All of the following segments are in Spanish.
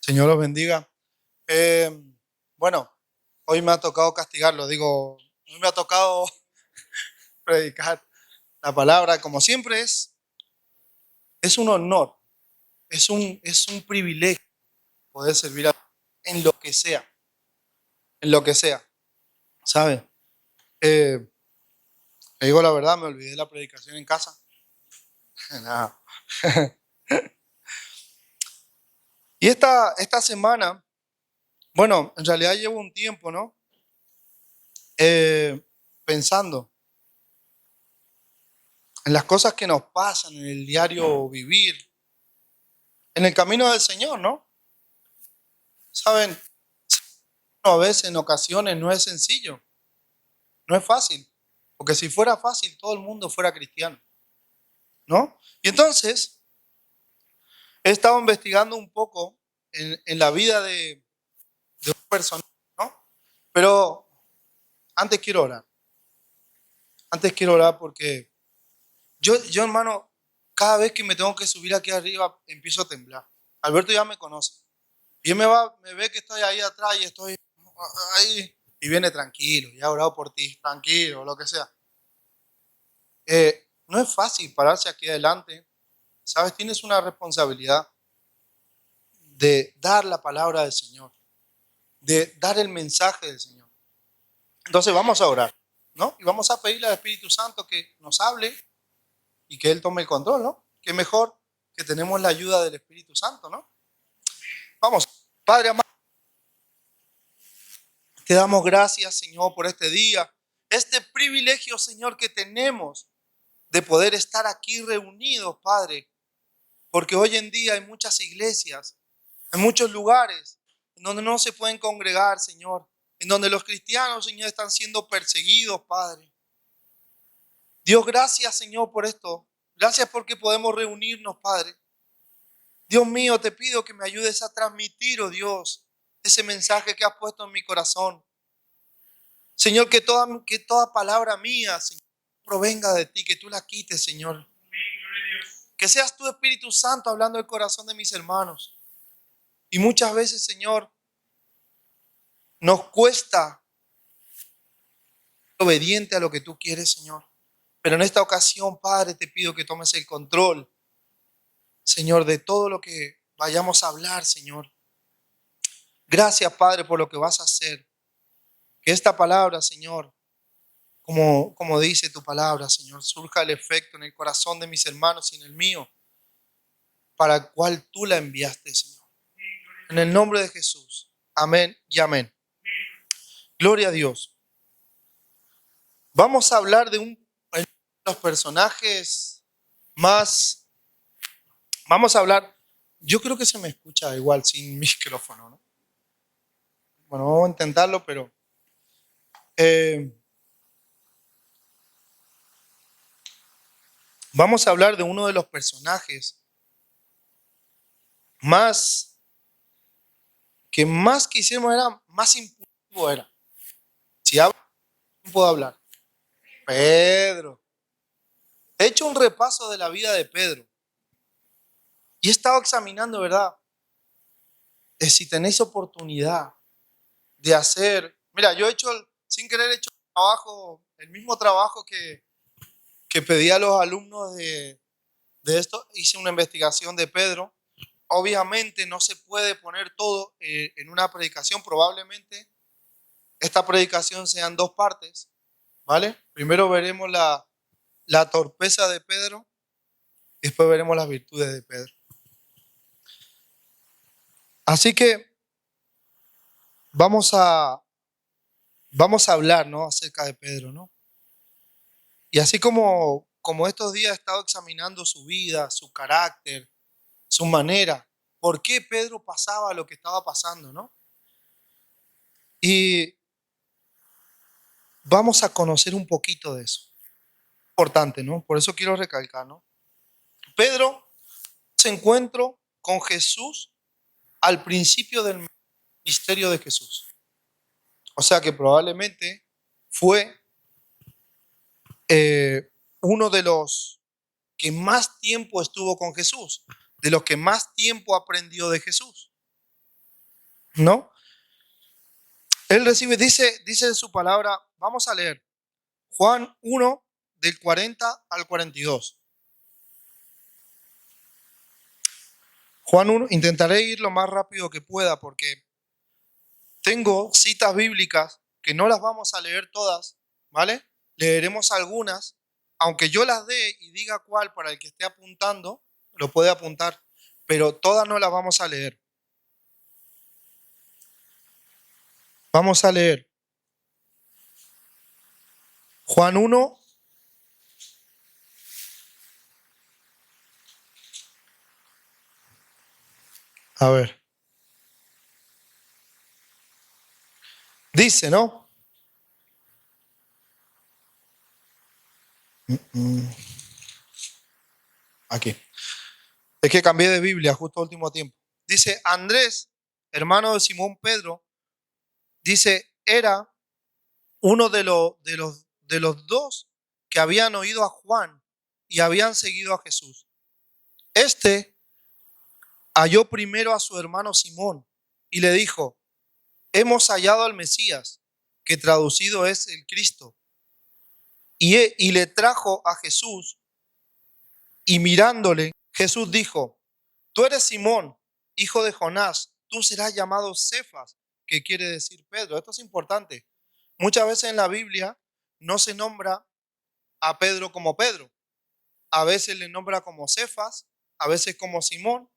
Señor los bendiga. Eh, bueno, hoy me ha tocado castigarlo, hoy me ha tocado predicar la palabra, como siempre es un honor, es un privilegio poder servir a en lo que sea, en lo que sea, ¿sabe? Eh, Le digo la verdad, me olvidé la predicación en casa. Nada. Y esta semana, bueno, en realidad llevo un tiempo, ¿no? Pensando en las cosas que nos pasan en el diario vivir, en el camino del Señor, ¿no? Saben, a veces en ocasiones no es sencillo, no es fácil, porque si fuera fácil todo el mundo fuera cristiano, ¿no? Y entonces he estado investigando un poco en la vida de un personaje, ¿no? Pero antes quiero orar, porque yo hermano, cada vez que me tengo que subir aquí arriba empiezo a temblar. Alberto ya me conoce. Y él me ve que estoy ahí atrás y estoy ahí y viene tranquilo, ya he orado por ti, tranquilo, lo que sea. No es fácil pararse aquí adelante, ¿sabes? Tienes una responsabilidad de dar la palabra del Señor, de dar el mensaje del Señor. Entonces vamos a orar, ¿no? Y vamos a pedirle al Espíritu Santo que nos hable y que Él tome el control, ¿no? Qué mejor que tenemos la ayuda del Espíritu Santo, ¿no? Vamos, Padre amado, te damos gracias, Señor, por este día, este privilegio, Señor, que tenemos de poder estar aquí reunidos, Padre, porque hoy en día hay muchas iglesias, hay muchos lugares en donde no se pueden congregar, Señor, en donde los cristianos, Señor, están siendo perseguidos, Padre. Dios, gracias, Señor, por esto. Gracias porque podemos reunirnos, Padre. Dios mío, te pido que me ayudes a transmitir, oh Dios, ese mensaje que has puesto en mi corazón. Señor, que toda palabra mía, Señor, provenga de ti, que tú la quites, Señor. Que seas tu Espíritu Santo hablando del corazón de mis hermanos. Y muchas veces, Señor, nos cuesta ser obediente a lo que tú quieres, Señor. Pero en esta ocasión, Padre, te pido que tomes el control, Señor, de todo lo que vayamos a hablar, Señor. Gracias, Padre, por lo que vas a hacer. Que esta palabra, Señor, como dice tu palabra, Señor, surja el efecto en el corazón de mis hermanos y en el mío, para el cual tú la enviaste, Señor. En el nombre de Jesús. Amén y amén. Gloria a Dios. Vamos a hablar de uno de los personajes más. Vamos a hablar. Yo creo que se me escucha igual sin micrófono, ¿no? Bueno, vamos a intentarlo, pero eh, vamos a hablar de uno de los personajes más más que hicimos era más impulsivo era. Si hablo, no puedo hablar. Pedro. He hecho un repaso de la vida de Pedro y he estado examinando, ¿verdad? Si tenéis oportunidad de hacer. Mira, yo he hecho, sin querer, he hecho el mismo trabajo que pedí a los alumnos de esto. Hice una investigación de Pedro. Obviamente no se puede poner todo en una predicación. Probablemente esta predicación sea en dos partes, ¿vale? Primero veremos la torpeza de Pedro y después veremos las virtudes de Pedro. Así que vamos a hablar, ¿no? Acerca de Pedro, ¿no? Y así como estos días he estado examinando su vida, su carácter, su manera, por qué Pedro pasaba lo que estaba pasando, ¿no? Y vamos a conocer un poquito de eso. Importante, ¿no? Por eso quiero recalcar, ¿no? Pedro se encontró con Jesús al principio del ministerio de Jesús. O sea que probablemente fue uno de los que más tiempo estuvo con Jesús, de los que más tiempo aprendió de Jesús. ¿no? Él recibe, dice su palabra, vamos a leer Juan 1 del 40 al 42. Juan 1, intentaré ir lo más rápido que pueda porque tengo citas bíblicas que no las vamos a leer todas, ¿vale? Leeremos algunas, aunque yo las dé y diga cuál para el que esté apuntando, lo puede apuntar, pero todas no las vamos a leer. Vamos a leer Juan 1, a ver, dice, ¿no? Aquí. Es que cambié de Biblia justo a último tiempo. Dice, Andrés, hermano de Simón Pedro, dice, era uno de los dos que habían oído a Juan y habían seguido a Jesús. Este halló primero a su hermano Simón y le dijo, hemos hallado al Mesías, que traducido es el Cristo. Y le trajo a Jesús y mirándole, Jesús dijo, tú eres Simón, hijo de Jonás, tú serás llamado Cefas, que quiere decir Pedro. Esto es importante. Muchas veces en la Biblia no se nombra a Pedro como Pedro. A veces le nombra como Cefas, a veces como Simón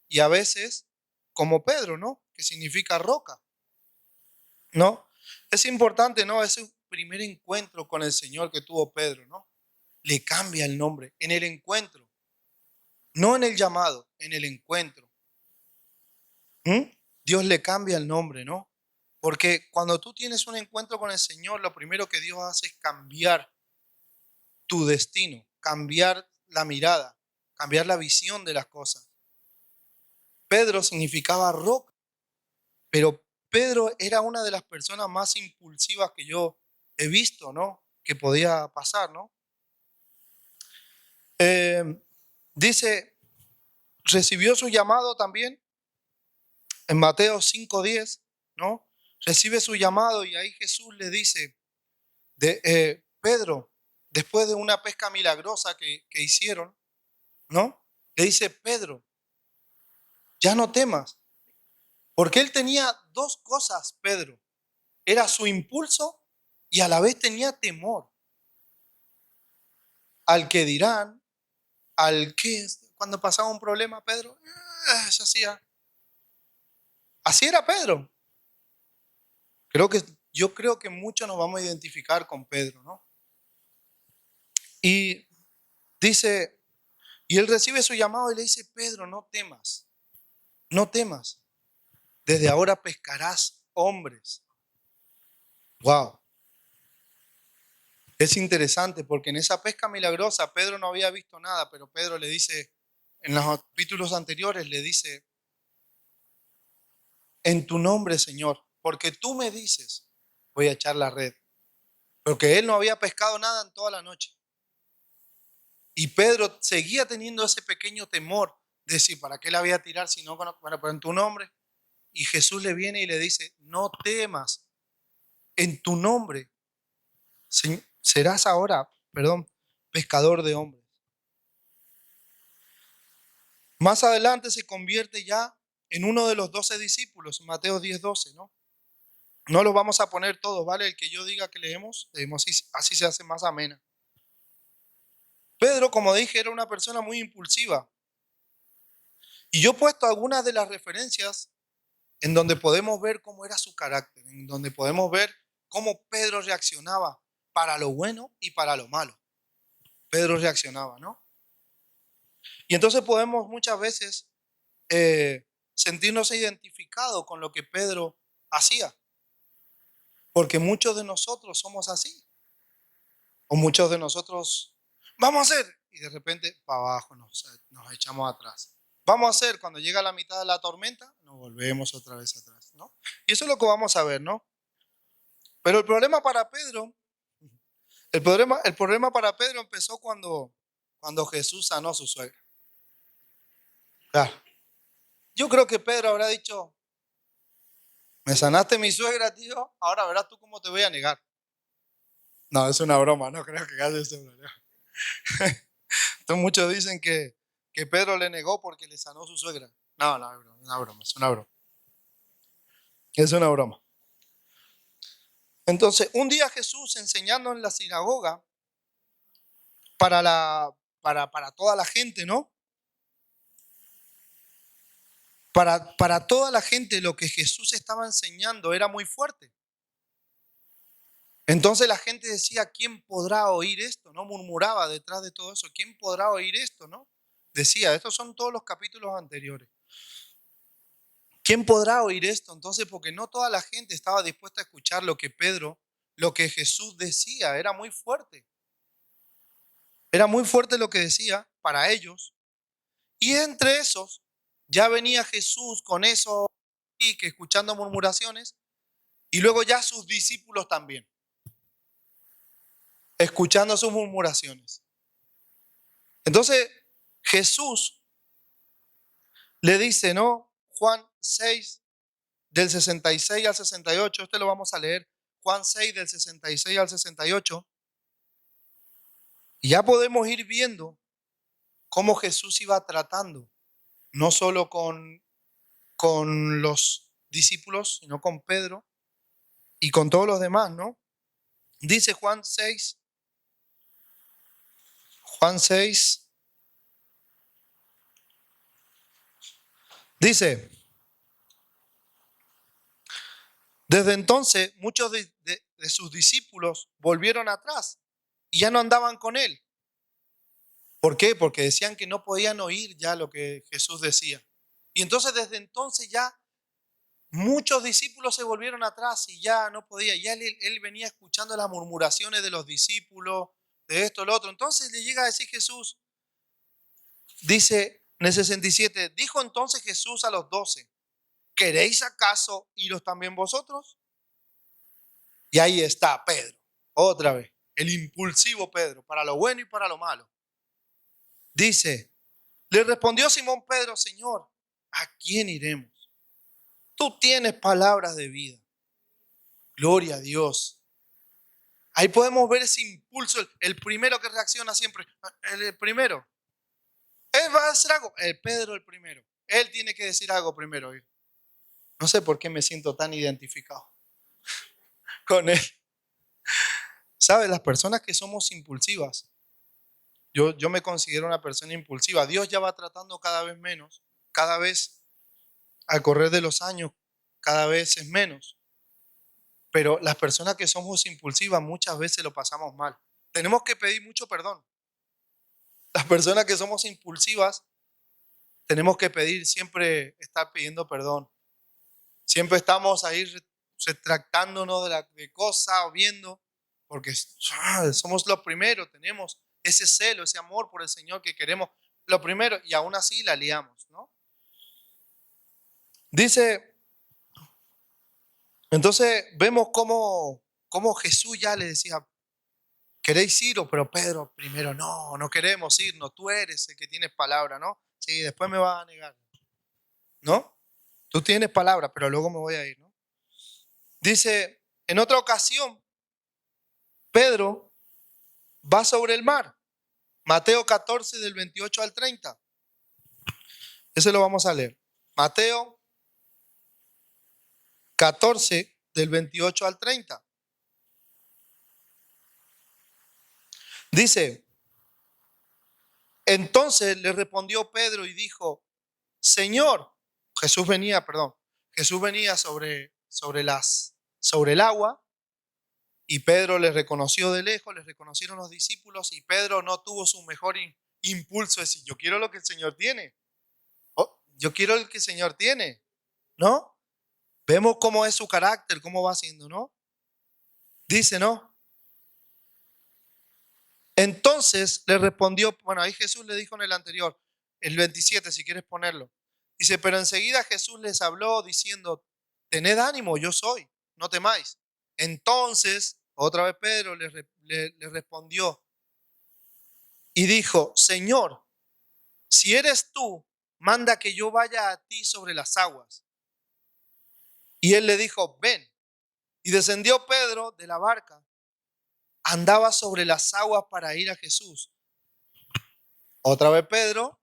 y a veces como Pedro, ¿no? Que significa roca, ¿no? Es importante, ¿no? Ese primer encuentro con el Señor que tuvo Pedro, ¿no? Le cambia el nombre en el encuentro, no en el llamado, en el encuentro. ¿Mm? Dios le cambia el nombre, ¿no? Porque cuando tú tienes un encuentro con el Señor, lo primero que Dios hace es cambiar tu destino, cambiar la mirada, cambiar la visión de las cosas. Pedro significaba roca, pero Pedro era una de las personas más impulsivas que yo he visto, ¿no? Que podía pasar, ¿no? Eh, dice, recibió su llamado también en Mateo 5:10, ¿no? Recibe su llamado y ahí Jesús le dice, Pedro, después de una pesca milagrosa que hicieron, ¿no? Le dice, Pedro, ya no temas, porque él tenía dos cosas, Pedro. Era su impulso y a la vez tenía temor al que dirán, al que, cuando pasaba un problema, Pedro, se hacía. Así era Pedro. Yo creo que muchos nos vamos a identificar con Pedro, ¿no? Y dice, y él recibe su llamado y le dice, Pedro, no temas, no temas. Desde ahora pescarás hombres. Wow. Es interesante porque en esa pesca milagrosa Pedro no había visto nada, pero Pedro le dice, en los capítulos anteriores le dice, en tu nombre, Señor, porque tú me dices, voy a echar la red. Porque él no había pescado nada en toda la noche. Y Pedro seguía teniendo ese pequeño temor de decir, ¿para qué la voy a tirar si no conozco? Bueno, pero en tu nombre. Y Jesús le viene y le dice, no temas, en tu nombre serás ahora, perdón, pescador de hombres. Más adelante se convierte ya en uno de los 12 discípulos, Mateo 10:12, ¿no? No los vamos a poner todos, ¿vale? El que yo diga que leemos así se hace más amena. Pedro, como dije, era una persona muy impulsiva. Y yo he puesto algunas de las referencias en donde podemos ver cómo era su carácter, en donde podemos ver cómo Pedro reaccionaba para lo bueno y para lo malo. Pedro reaccionaba, ¿no? Y entonces podemos muchas veces sentirnos identificados con lo que Pedro hacía, porque muchos de nosotros somos así, o muchos de nosotros vamos a hacer y de repente para abajo nos echamos atrás. Vamos a hacer cuando llega la mitad de la tormenta, nos volvemos otra vez atrás, ¿no? Y eso es lo que vamos a ver, ¿no? Pero el problema para Pedro, el problema para Pedro empezó cuando Jesús sanó a su suegra. Claro. Yo creo que Pedro habrá dicho, Me sanaste mi suegra, tío. Ahora verás tú cómo te voy a negar. No, es una broma, no creo que hagas eso. Entonces muchos dicen que Pedro le negó porque le sanó su suegra. No, no, es una broma, es una broma. Es una broma. Entonces, un día Jesús enseñando en la sinagoga para, para toda la gente, ¿no? Para toda la gente lo que Jesús estaba enseñando era muy fuerte. Entonces la gente decía, ¿quién podrá oír esto? ¿No? Murmuraba detrás de todo eso, ¿quién podrá oír esto? ¿No? Decía, estos son todos los capítulos anteriores. ¿Quién podrá oír esto? Entonces, porque no toda la gente estaba dispuesta a escuchar lo que Pedro, lo que Jesús decía, era muy fuerte. Era muy fuerte lo que decía para ellos. Y entre esos, ya venía Jesús con eso y que escuchando murmuraciones, y luego ya sus discípulos también, escuchando sus murmuraciones. Entonces, Jesús le dice, ¿no? Juan 6, del 66 al 68, este lo vamos a leer, Juan 6, del 66 al 68, y ya podemos ir viendo cómo Jesús iba tratando, no solo con los discípulos, sino con Pedro y con todos los demás, ¿no? Dice Juan 6, dice, desde entonces muchos de sus discípulos volvieron atrás y ya no andaban con él. ¿Por qué? Porque decían que no podían oír ya lo que Jesús decía. Y entonces desde entonces ya muchos discípulos se volvieron atrás y ya no podía. Ya él venía escuchando las murmuraciones de los discípulos, de esto, lo otro. Entonces le llega a decir Jesús, dice en el 67, dijo entonces Jesús a los 12, ¿queréis acaso iros también vosotros? Y ahí está Pedro, otra vez, el impulsivo Pedro, para lo bueno y para lo malo. Dice, le respondió Simón Pedro, Señor, ¿a quién iremos? Tú tienes palabras de vida. Gloria a Dios. Ahí podemos ver ese impulso, el primero que reacciona siempre, el primero. Él va a hacer algo, el Pedro el primero. Él tiene que decir algo primero. No sé por qué me siento tan identificado con él. ¿Sabes? Las personas que somos impulsivas, yo me considero una persona impulsiva. Dios ya va tratando cada vez menos, cada vez al correr de los años, cada vez es menos. Pero las personas que somos impulsivas muchas veces lo pasamos mal. Tenemos que pedir mucho perdón. Las personas que somos impulsivas tenemos que pedir, siempre estar pidiendo perdón. Siempre estamos ahí retractándonos de cosas o viendo, porque somos los primeros, tenemos ese celo, ese amor por el Señor que queremos lo primero y aún así la liamos, ¿no? Dice, entonces vemos cómo Jesús ya le decía, ¿queréis iros? Pero Pedro primero, no, no queremos irnos, tú eres el que tienes palabra, ¿no? Sí, después me vas a negar, ¿no? Tú tienes palabra, pero luego me voy a ir, ¿no? Dice, en otra ocasión, Pedro va sobre el mar. Mateo 14 del 28 al 30. Ese lo vamos a leer. Mateo 14 del 28 al 30. Dice, entonces le respondió Pedro y dijo, Señor, Jesús venía sobre el agua y Pedro le reconoció de lejos, le reconocieron los discípulos y Pedro no tuvo su mejor impulso de decir, yo quiero lo que el Señor tiene. Oh, yo quiero el que el Señor tiene, ¿no? Vemos cómo es su carácter, cómo va siendo, ¿no? Dice, ¿no? Entonces le respondió, bueno, ahí Jesús le dijo en el anterior, el 27, si quieres ponerlo. Dice, pero enseguida Jesús les habló diciendo, tened ánimo, yo soy, no temáis. Entonces, otra vez Pedro le respondió y dijo, Señor, si eres tú, manda que yo vaya a ti sobre las aguas. Y él le dijo, ven. Y descendió Pedro de la barca, andaba sobre las aguas para ir a Jesús. Otra vez Pedro,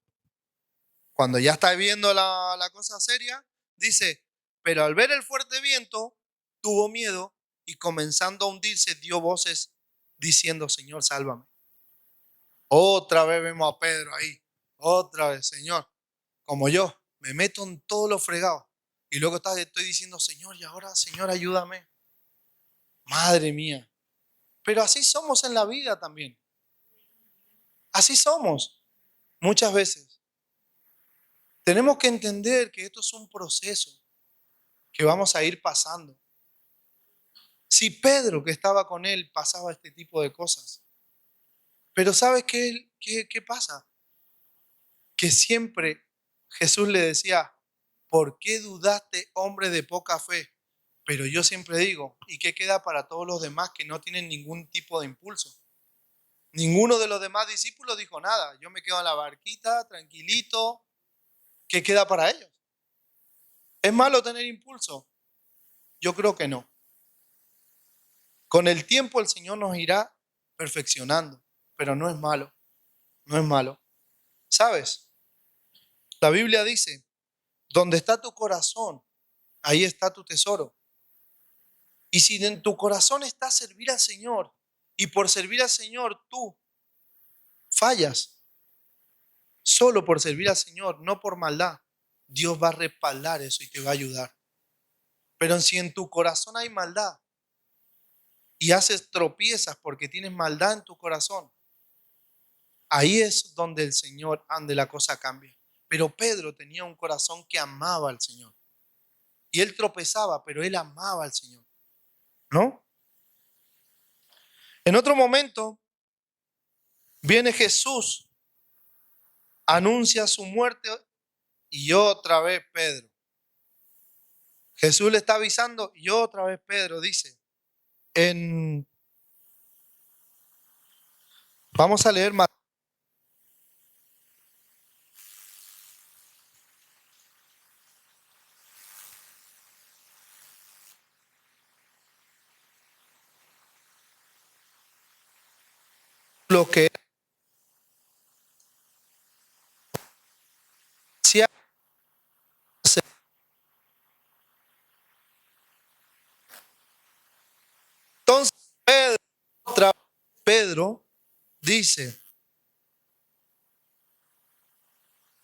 cuando ya está viendo la cosa seria, dice, pero al ver el fuerte viento, tuvo miedo y comenzando a hundirse, dio voces diciendo, Señor, sálvame. Otra vez vemos a Pedro ahí, otra vez, Señor, como yo, me meto en todo lo fregado. Y luego estoy diciendo, Señor, y ahora, Señor, ayúdame. Madre mía. Pero así somos en la vida también. Así somos muchas veces. Tenemos que entender que esto es un proceso que vamos a ir pasando. Si Pedro, que estaba con él, pasaba este tipo de cosas. Pero ¿sabes qué pasa? Que siempre Jesús le decía, ¿por qué dudaste, hombre de poca fe? Pero yo siempre digo, ¿y qué queda para todos los demás que no tienen ningún tipo de impulso? Ninguno de los demás discípulos dijo nada. Yo me quedo en la barquita, tranquilito. ¿Qué queda para ellos? ¿Es malo tener impulso? Yo creo que no. Con el tiempo el Señor nos irá perfeccionando, pero no es malo, no es malo. ¿Sabes? La Biblia dice, donde está tu corazón, ahí está tu tesoro. Y si en tu corazón está servir al Señor, y por servir al Señor tú fallas, solo por servir al Señor, no por maldad, Dios va a respaldar eso y te va a ayudar. Pero si en tu corazón hay maldad y haces tropiezas porque tienes maldad en tu corazón, ahí es donde el Señor ande la cosa cambia. Pero Pedro tenía un corazón que amaba al Señor. Y él tropezaba, pero él amaba al Señor. ¿No? En otro momento, viene Jesús, anuncia su muerte y otra vez Pedro. Jesús le está avisando y otra vez Pedro dice, vamos a leer más lo que decía. Entonces Pedro dice,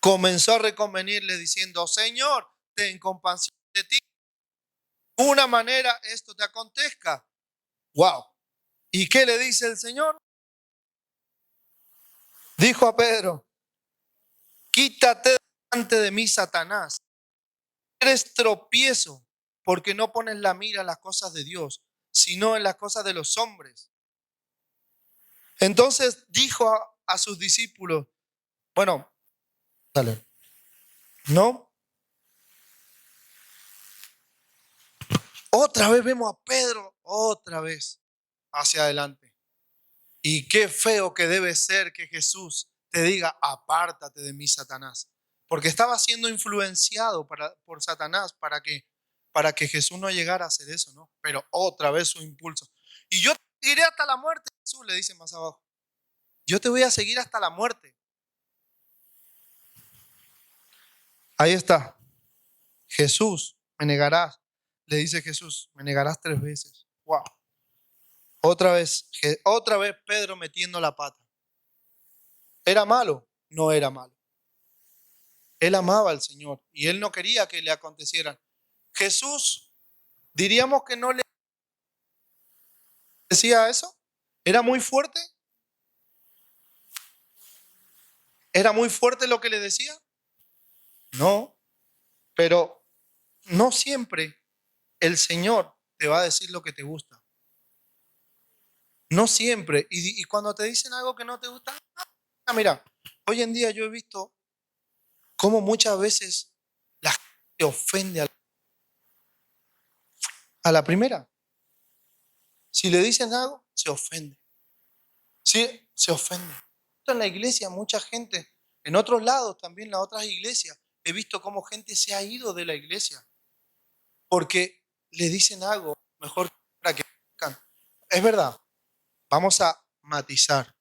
comenzó a reconvenirle diciendo, Señor, ten compasión de ti. De una manera esto te acontezca. Wow. ¿Y qué le dice el Señor? Dijo a Pedro, quítate delante de mí, Satanás. Eres tropiezo porque no pones la mira en las cosas de Dios, sino en las cosas de los hombres. Entonces dijo a sus discípulos, bueno, dale, ¿no? Otra vez vemos a Pedro, otra vez hacia adelante. Y qué feo que debe ser que Jesús te diga, apártate de mí, Satanás. Porque estaba siendo influenciado por Satanás para que Jesús no llegara a hacer eso, ¿no? Pero otra vez su impulso. Y yo te seguiré hasta la muerte, Jesús le dice más abajo. Yo te voy a seguir hasta la muerte. Ahí está. Jesús, me negarás. Le dice Jesús, me negarás 3 veces. Wow. Otra vez Pedro metiendo la pata. ¿Era malo? No era malo. Él amaba al Señor y él no quería que le acontecieran. Jesús, diríamos que no le decía eso. ¿Era muy fuerte? ¿Era muy fuerte lo que le decía? No, pero no siempre el Señor te va a decir lo que te gusta. No siempre. Y cuando te dicen algo que no te gusta, mira, hoy en día yo he visto cómo muchas veces la gente se ofende a la primera. Si le dicen algo, se ofende. Sí, se ofende. En la iglesia, mucha gente, en otros lados también, las otras iglesias, he visto cómo gente se ha ido de la iglesia porque le dicen algo mejor para que es verdad, vamos a matizar.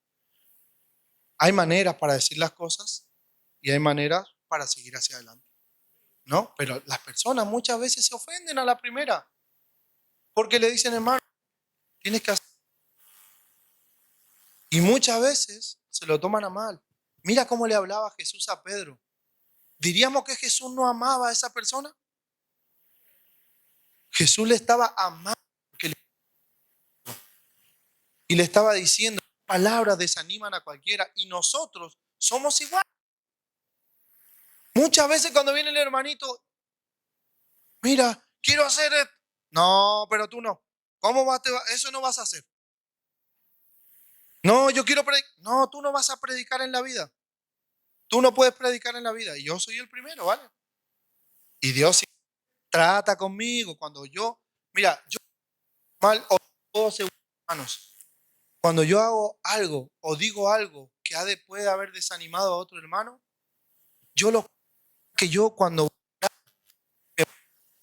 Hay maneras para decir las cosas y hay maneras para seguir hacia adelante, ¿no? Pero las personas muchas veces se ofenden a la primera porque le dicen, hermano, tienes que hacer. Y muchas veces se lo toman a mal. Mira cómo le hablaba Jesús a Pedro. ¿Diríamos que Jesús no amaba a esa persona? Jesús le estaba amando y le estaba diciendo, palabras desaniman a cualquiera y nosotros somos igual. Muchas veces cuando viene el hermanito, mira, quiero hacer esto. No, pero tú no. ¿Cómo vas? Eso no vas a hacer. No, yo quiero predicar. No, tú no vas a predicar en la vida. Tú no puedes predicar en la vida. Y yo soy el primero, ¿vale? Y Dios trata conmigo cuando yo, mira, yo mal o todo según manos. Cuando yo hago algo o digo algo que puede haber desanimado a otro hermano, yo lo que yo cuando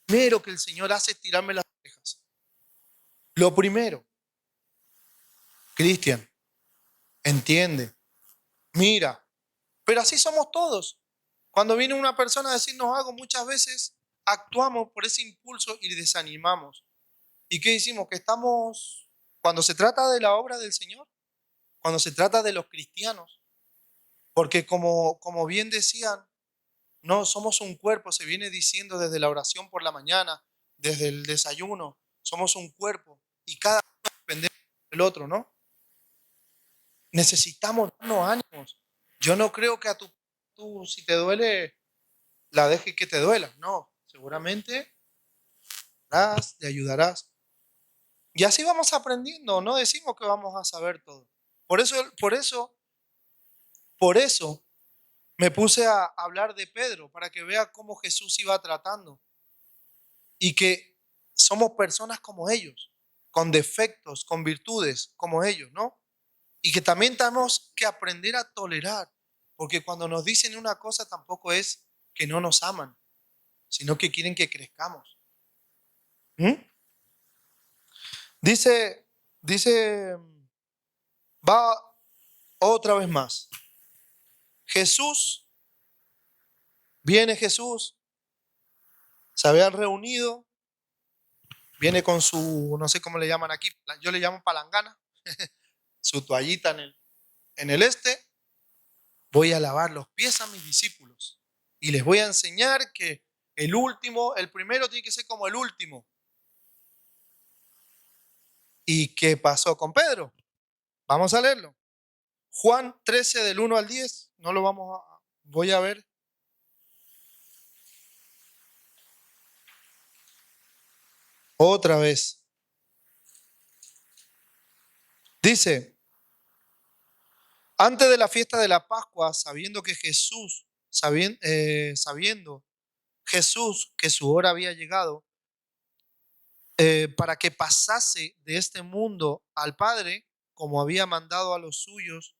primero que el Señor hace es tirarme las orejas. Lo primero, Cristian, entiende, mira, pero así somos todos. Cuando viene una persona a decirnos algo, muchas veces actuamos por ese impulso y desanimamos. ¿Y qué decimos? Que estamos, cuando se trata de la obra del Señor, cuando se trata de los cristianos, porque como bien decían, no somos un cuerpo, se viene diciendo desde la oración por la mañana, desde el desayuno, somos un cuerpo y cada uno depende del otro, ¿no? Necesitamos darnos ánimos. Yo no creo que tú si te duele, la dejes que te duela. No, seguramente te ayudarás. Y así vamos aprendiendo, no decimos que vamos a saber todo. Por eso me puse a hablar de Pedro, para que vea cómo Jesús iba tratando. Y que somos personas como ellos, con defectos, con virtudes como ellos, ¿no? Y que también tenemos que aprender a tolerar, porque cuando nos dicen una cosa tampoco es que no nos aman, sino que quieren que crezcamos. ¿Mm? Dice, va otra vez más. Viene Jesús, se habían reunido, viene con su, no sé cómo le llaman aquí, yo le llamo palangana, su toallita en el voy a lavar los pies a mis discípulos y les voy a enseñar que el primero tiene que ser como el último. ¿Y qué pasó con Pedro? Vamos a leerlo. Juan 13 del 1 al 10, no lo voy a ver. Otra vez. Dice, antes de la fiesta de la Pascua, sabiendo Jesús que su hora había llegado, para que pasase de este mundo al Padre, como había mandado a los suyos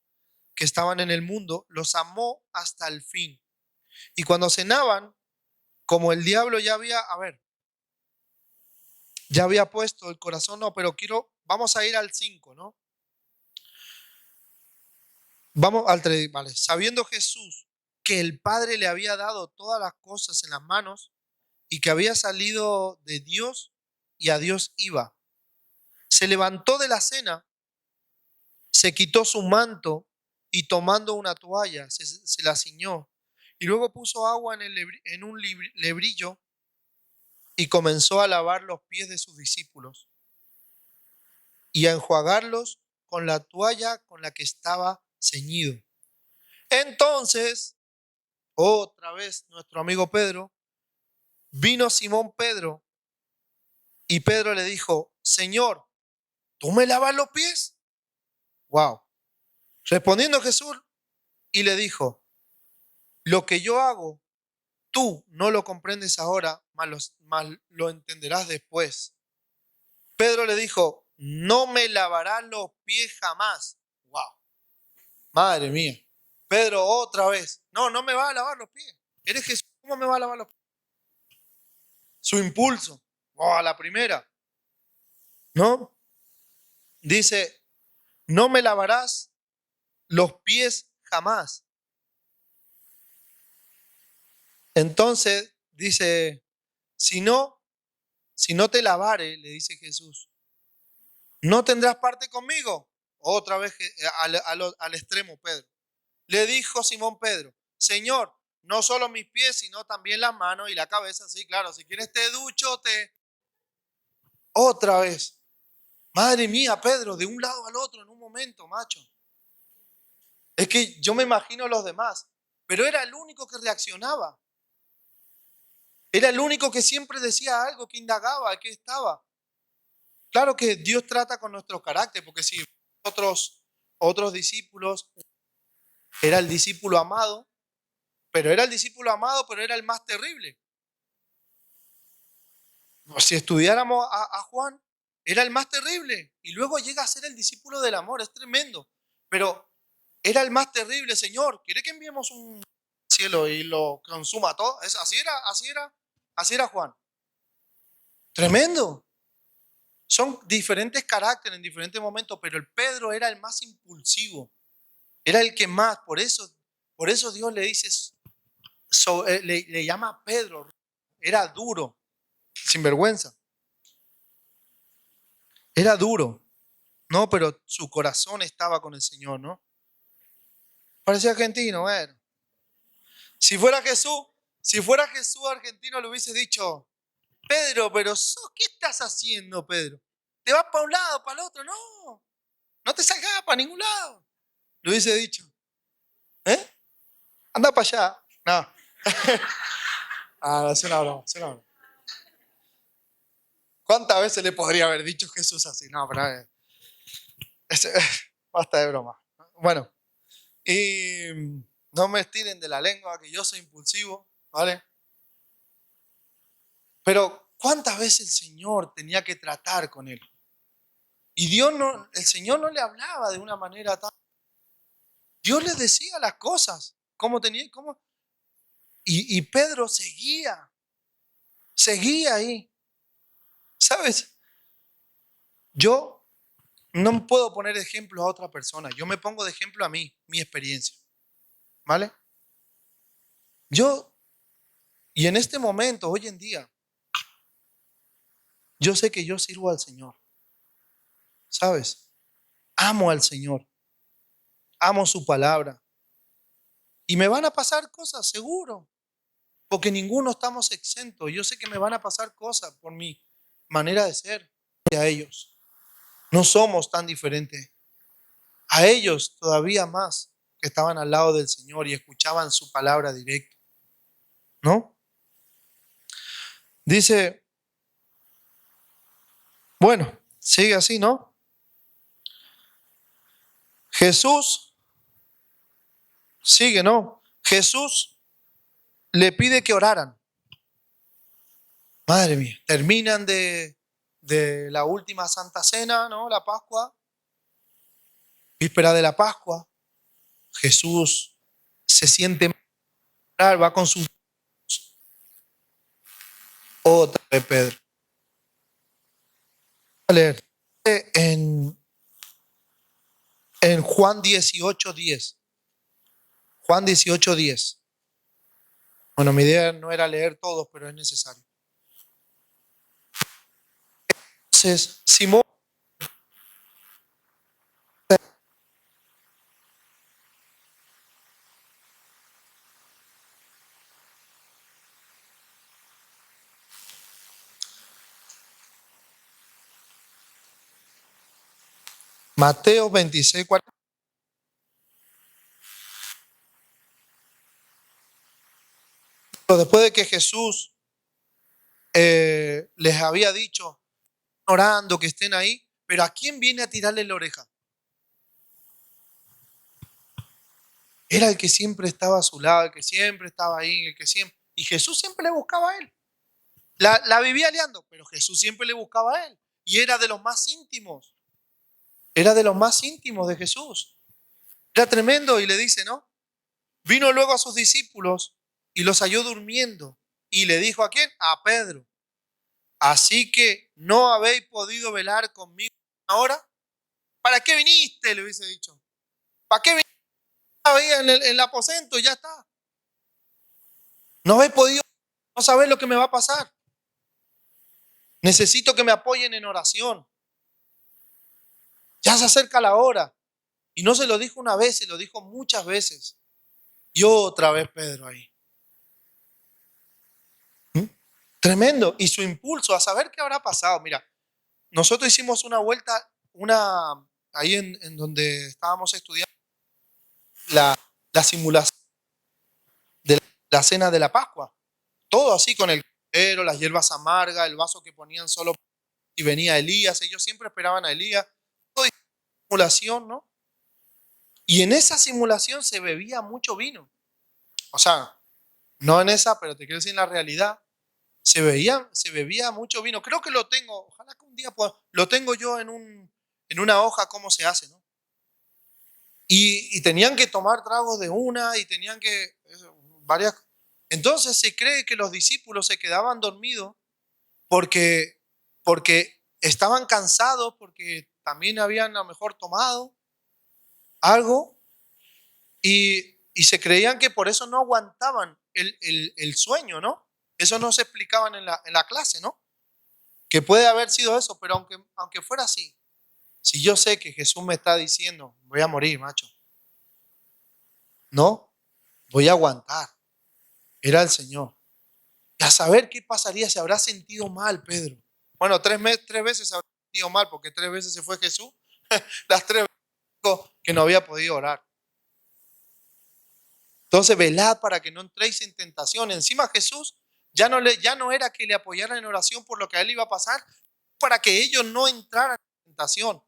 que estaban en el mundo, los amó hasta el fin. Y cuando cenaban, como el diablo ya había puesto el corazón, no, pero vamos a ir al 5, ¿no? Vamos al 3, vale. Sabiendo Jesús que el Padre le había dado todas las cosas en las manos y que había salido de Dios y a Dios iba, se levantó de la cena, se quitó su manto y tomando una toalla se la ciñó y luego puso agua en un lebrillo y comenzó a lavar los pies de sus discípulos y a enjuagarlos con la toalla con la que estaba ceñido. Entonces, otra vez nuestro amigo Pedro, vino Simón Pedro y Pedro le dijo, Señor, ¿tú me lavas los pies? Wow. Respondiendo Jesús y le dijo, lo que yo hago, tú no lo comprendes ahora, mas lo entenderás después. Pedro le dijo, no me lavarás los pies jamás. Wow. Madre mía. Pedro otra vez, no me va a lavar los pies. Eres Jesús, ¿cómo me va a lavar los pies? Su impulso. a la primera, ¿no? Dice, no me lavarás los pies jamás. Entonces dice, si no te lavare, le dice Jesús, no tendrás parte conmigo. Otra vez al extremo, Pedro. Le dijo Simón Pedro, Señor, no solo mis pies, sino también las manos y la cabeza. Sí, claro, si quieres te ducho, te... Otra vez. Madre mía, Pedro, de un lado al otro en un momento, macho. Es que yo me imagino los demás, pero era el único que reaccionaba. Era el único que siempre decía algo, que indagaba, que estaba. Claro que Dios trata con nuestro carácter, porque si otros discípulos, era el discípulo amado, pero era el más terrible. Si estudiáramos a Juan, era el más terrible y luego llega a ser el discípulo del amor, es tremendo, pero era el más terrible. Señor, ¿quiere que enviemos un cielo y lo consuma todo? Así era Juan. Tremendo. Son diferentes caracteres en diferentes momentos, pero el Pedro era el más impulsivo, era el que más, por eso Dios le dice, le llama Pedro, era duro, sin vergüenza, era duro. No, pero su corazón estaba con el Señor, ¿no? Parecía argentino, bueno. Si fuera Jesús, si fuera Jesús argentino, le hubiese dicho, Pedro, pero ¿qué estás haciendo, Pedro? ¿Te vas para un lado, para el otro? No, no te salgas para ningún lado. Le hubiese dicho, ¿eh? Anda para allá. No. Es una broma, es una broma. ¿Cuántas veces le podría haber dicho Jesús así? No, pero basta de broma. Bueno, y no me estiren de la lengua, que yo soy impulsivo, ¿vale? Pero ¿cuántas veces el Señor tenía que tratar con él? Y el Señor no le hablaba de una manera tan... Dios le decía las cosas, cómo tenía, cómo... Y Pedro seguía ahí. ¿Sabes? Yo no puedo poner ejemplo a otra persona, yo me pongo de ejemplo a mí, mi experiencia, ¿vale? Y en este momento, hoy en día, yo sé que yo sirvo al Señor, ¿sabes? Amo al Señor, amo su palabra. Y me van a pasar cosas, seguro, porque ninguno estamos exentos. Yo sé que me van a pasar cosas por mi manera de ser y a ellos. No somos tan diferentes. A ellos todavía más, que estaban al lado del Señor y escuchaban su palabra directa, ¿no? Dice, bueno, sigue así, ¿no? Jesús, sigue, ¿no? Jesús le pide que oraran. Madre mía, terminan de la última Santa Cena, ¿no? La Pascua, víspera de la Pascua. Jesús se siente mal, va con sus... Otra vez Pedro. A leer en Juan 18:10. Juan 18:10. Bueno, mi idea no era leer todos, pero es necesario. Entonces, Simón, Mateo 26:40. Después de que Jesús les había dicho, orando, que estén ahí, pero ¿a quién viene a tirarle la oreja? Era el que siempre estaba a su lado, el que siempre estaba ahí, el que siempre... Y Jesús siempre le buscaba a él. La vivía liando, pero Jesús siempre le buscaba a él. Y era de los más íntimos. Era de los más íntimos de Jesús. Era tremendo y le dice, ¿no? Vino luego a sus discípulos y los halló durmiendo. Y le dijo, ¿a quién? A Pedro. Así que no habéis podido velar conmigo ahora. ¿Para qué viniste? Le hubiese dicho. ¿Para qué viniste ahí en el aposento? Ya está. No habéis podido, no sabéis lo que me va a pasar. Necesito que me apoyen en oración. Ya se acerca la hora. Y no se lo dijo una vez, se lo dijo muchas veces. Y otra vez Pedro ahí. ¿Mm? Tremendo. Y su impulso a saber qué habrá pasado. Mira, nosotros hicimos una vuelta, ahí en donde estábamos estudiando la simulación de la cena de la Pascua. Todo así con el cordero, las hierbas amargas, el vaso que ponían solo y venía Elías. Ellos siempre esperaban a Elías. Todo simulación, ¿no? Y en esa simulación se bebía mucho vino. O sea, no en esa, pero te quiero decir en la realidad. Se bebía mucho vino. Creo que lo tengo, ojalá que un día pueda, lo tengo yo en una hoja, cómo se hace, ¿no? Y tenían que tomar tragos de una y tenían que, varias. Entonces se cree que los discípulos se quedaban dormidos porque, porque estaban cansados, porque también habían a lo mejor tomado algo y se creían que por eso no aguantaban el sueño, ¿no? Eso no se explicaban en la clase, ¿no? Que puede haber sido eso, pero aunque fuera así, si yo sé que Jesús me está diciendo, voy a morir, macho, no, voy a aguantar, era el Señor. Y a saber qué pasaría, se habrá sentido mal, Pedro. Bueno, tres veces se habrá sentido mal, porque 3 veces se fue Jesús, las 3 veces dijo que no había podido orar. Entonces, velad para que no entréis en tentación. Encima Jesús ya no era que le apoyaran en oración por lo que a él iba a pasar, para que ellos no entraran en tentación.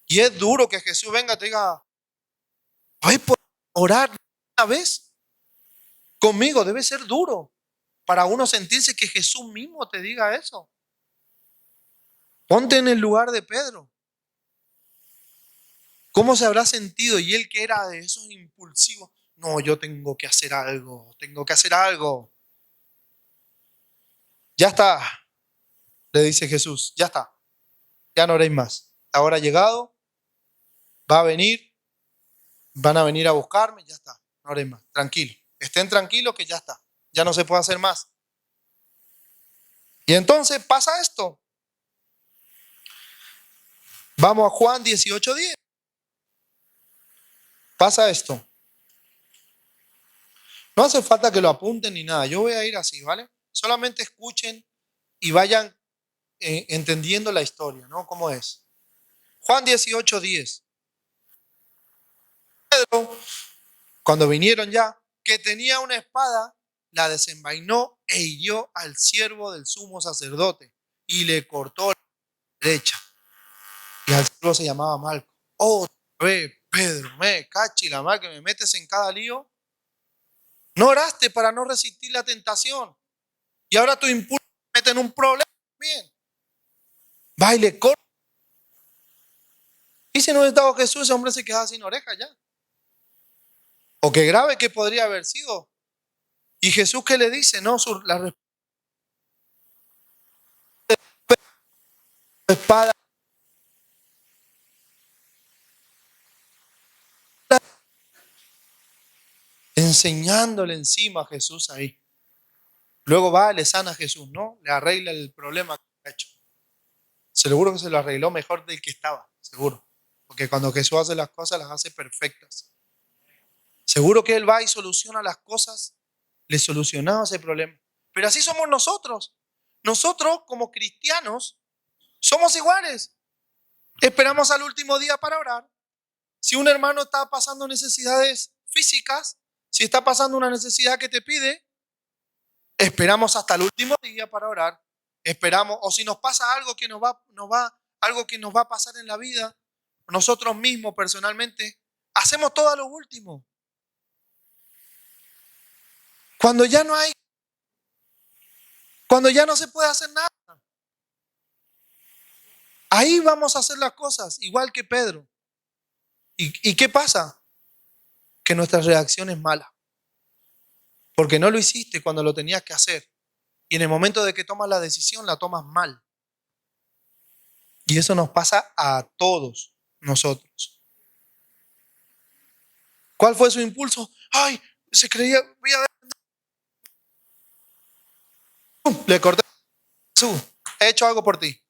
Y es duro que Jesús venga y te diga, ¿vais por orar una vez conmigo? Debe ser duro para uno sentirse que Jesús mismo te diga eso. Ponte en el lugar de Pedro. ¿Cómo se habrá sentido? Y él que era de esos impulsivos. No, yo tengo que hacer algo, tengo que hacer algo. Ya está, le dice Jesús, ya está, ya no haréis más. La hora ha llegado, va a venir, van a venir a buscarme, ya está, no haréis más. Tranquilo, estén tranquilos que ya está, ya no se puede hacer más. Y entonces pasa esto. Vamos a Juan 18:10. Pasa esto. No hace falta que lo apunten ni nada. Yo voy a ir así, ¿vale? Solamente escuchen y vayan entendiendo la historia, ¿no? ¿Cómo es? Juan 18:10. Pedro, cuando vinieron ya, que tenía una espada, la desenvainó e hirió al siervo del sumo sacerdote y le cortó la derecha. Y al siervo se llamaba Malco. Otra vez, Pedro, me cachi la mal que me metes en cada lío. No oraste para no resistir la tentación. Y ahora tu impulso te mete en un problema. Bien. Va y le corta. Y si no estaba Jesús, ese hombre se quedaba sin oreja ya. O qué grave que podría haber sido. Y Jesús, ¿qué le dice? No, la espada. Enseñándole encima a Jesús ahí. Luego va, le sana a Jesús, ¿no? Le arregla el problema que ha hecho. Seguro que se lo arregló mejor del que estaba, seguro. Porque cuando Jesús hace las cosas, las hace perfectas. Seguro que Él va y soluciona las cosas, le solucionaba ese problema. Pero así somos nosotros. Nosotros, como cristianos, somos iguales. Esperamos al último día para orar. Si un hermano está pasando necesidades físicas, si está pasando una necesidad que te pide, esperamos hasta el último día para orar. Esperamos, o si nos pasa algo que algo que nos va a pasar en la vida, nosotros mismos personalmente, hacemos todo a lo último. Cuando ya no hay, cuando ya no se puede hacer nada, ahí vamos a hacer las cosas, igual que Pedro. ¿Y qué pasa? Que nuestra reacción es mala. Porque no lo hiciste cuando lo tenías que hacer. Y en el momento de que tomas la decisión, la tomas mal. Y eso nos pasa a todos nosotros. ¿Cuál fue su impulso? Ay, se creía, voy a dar. Le corté a Jesús, he hecho algo por ti.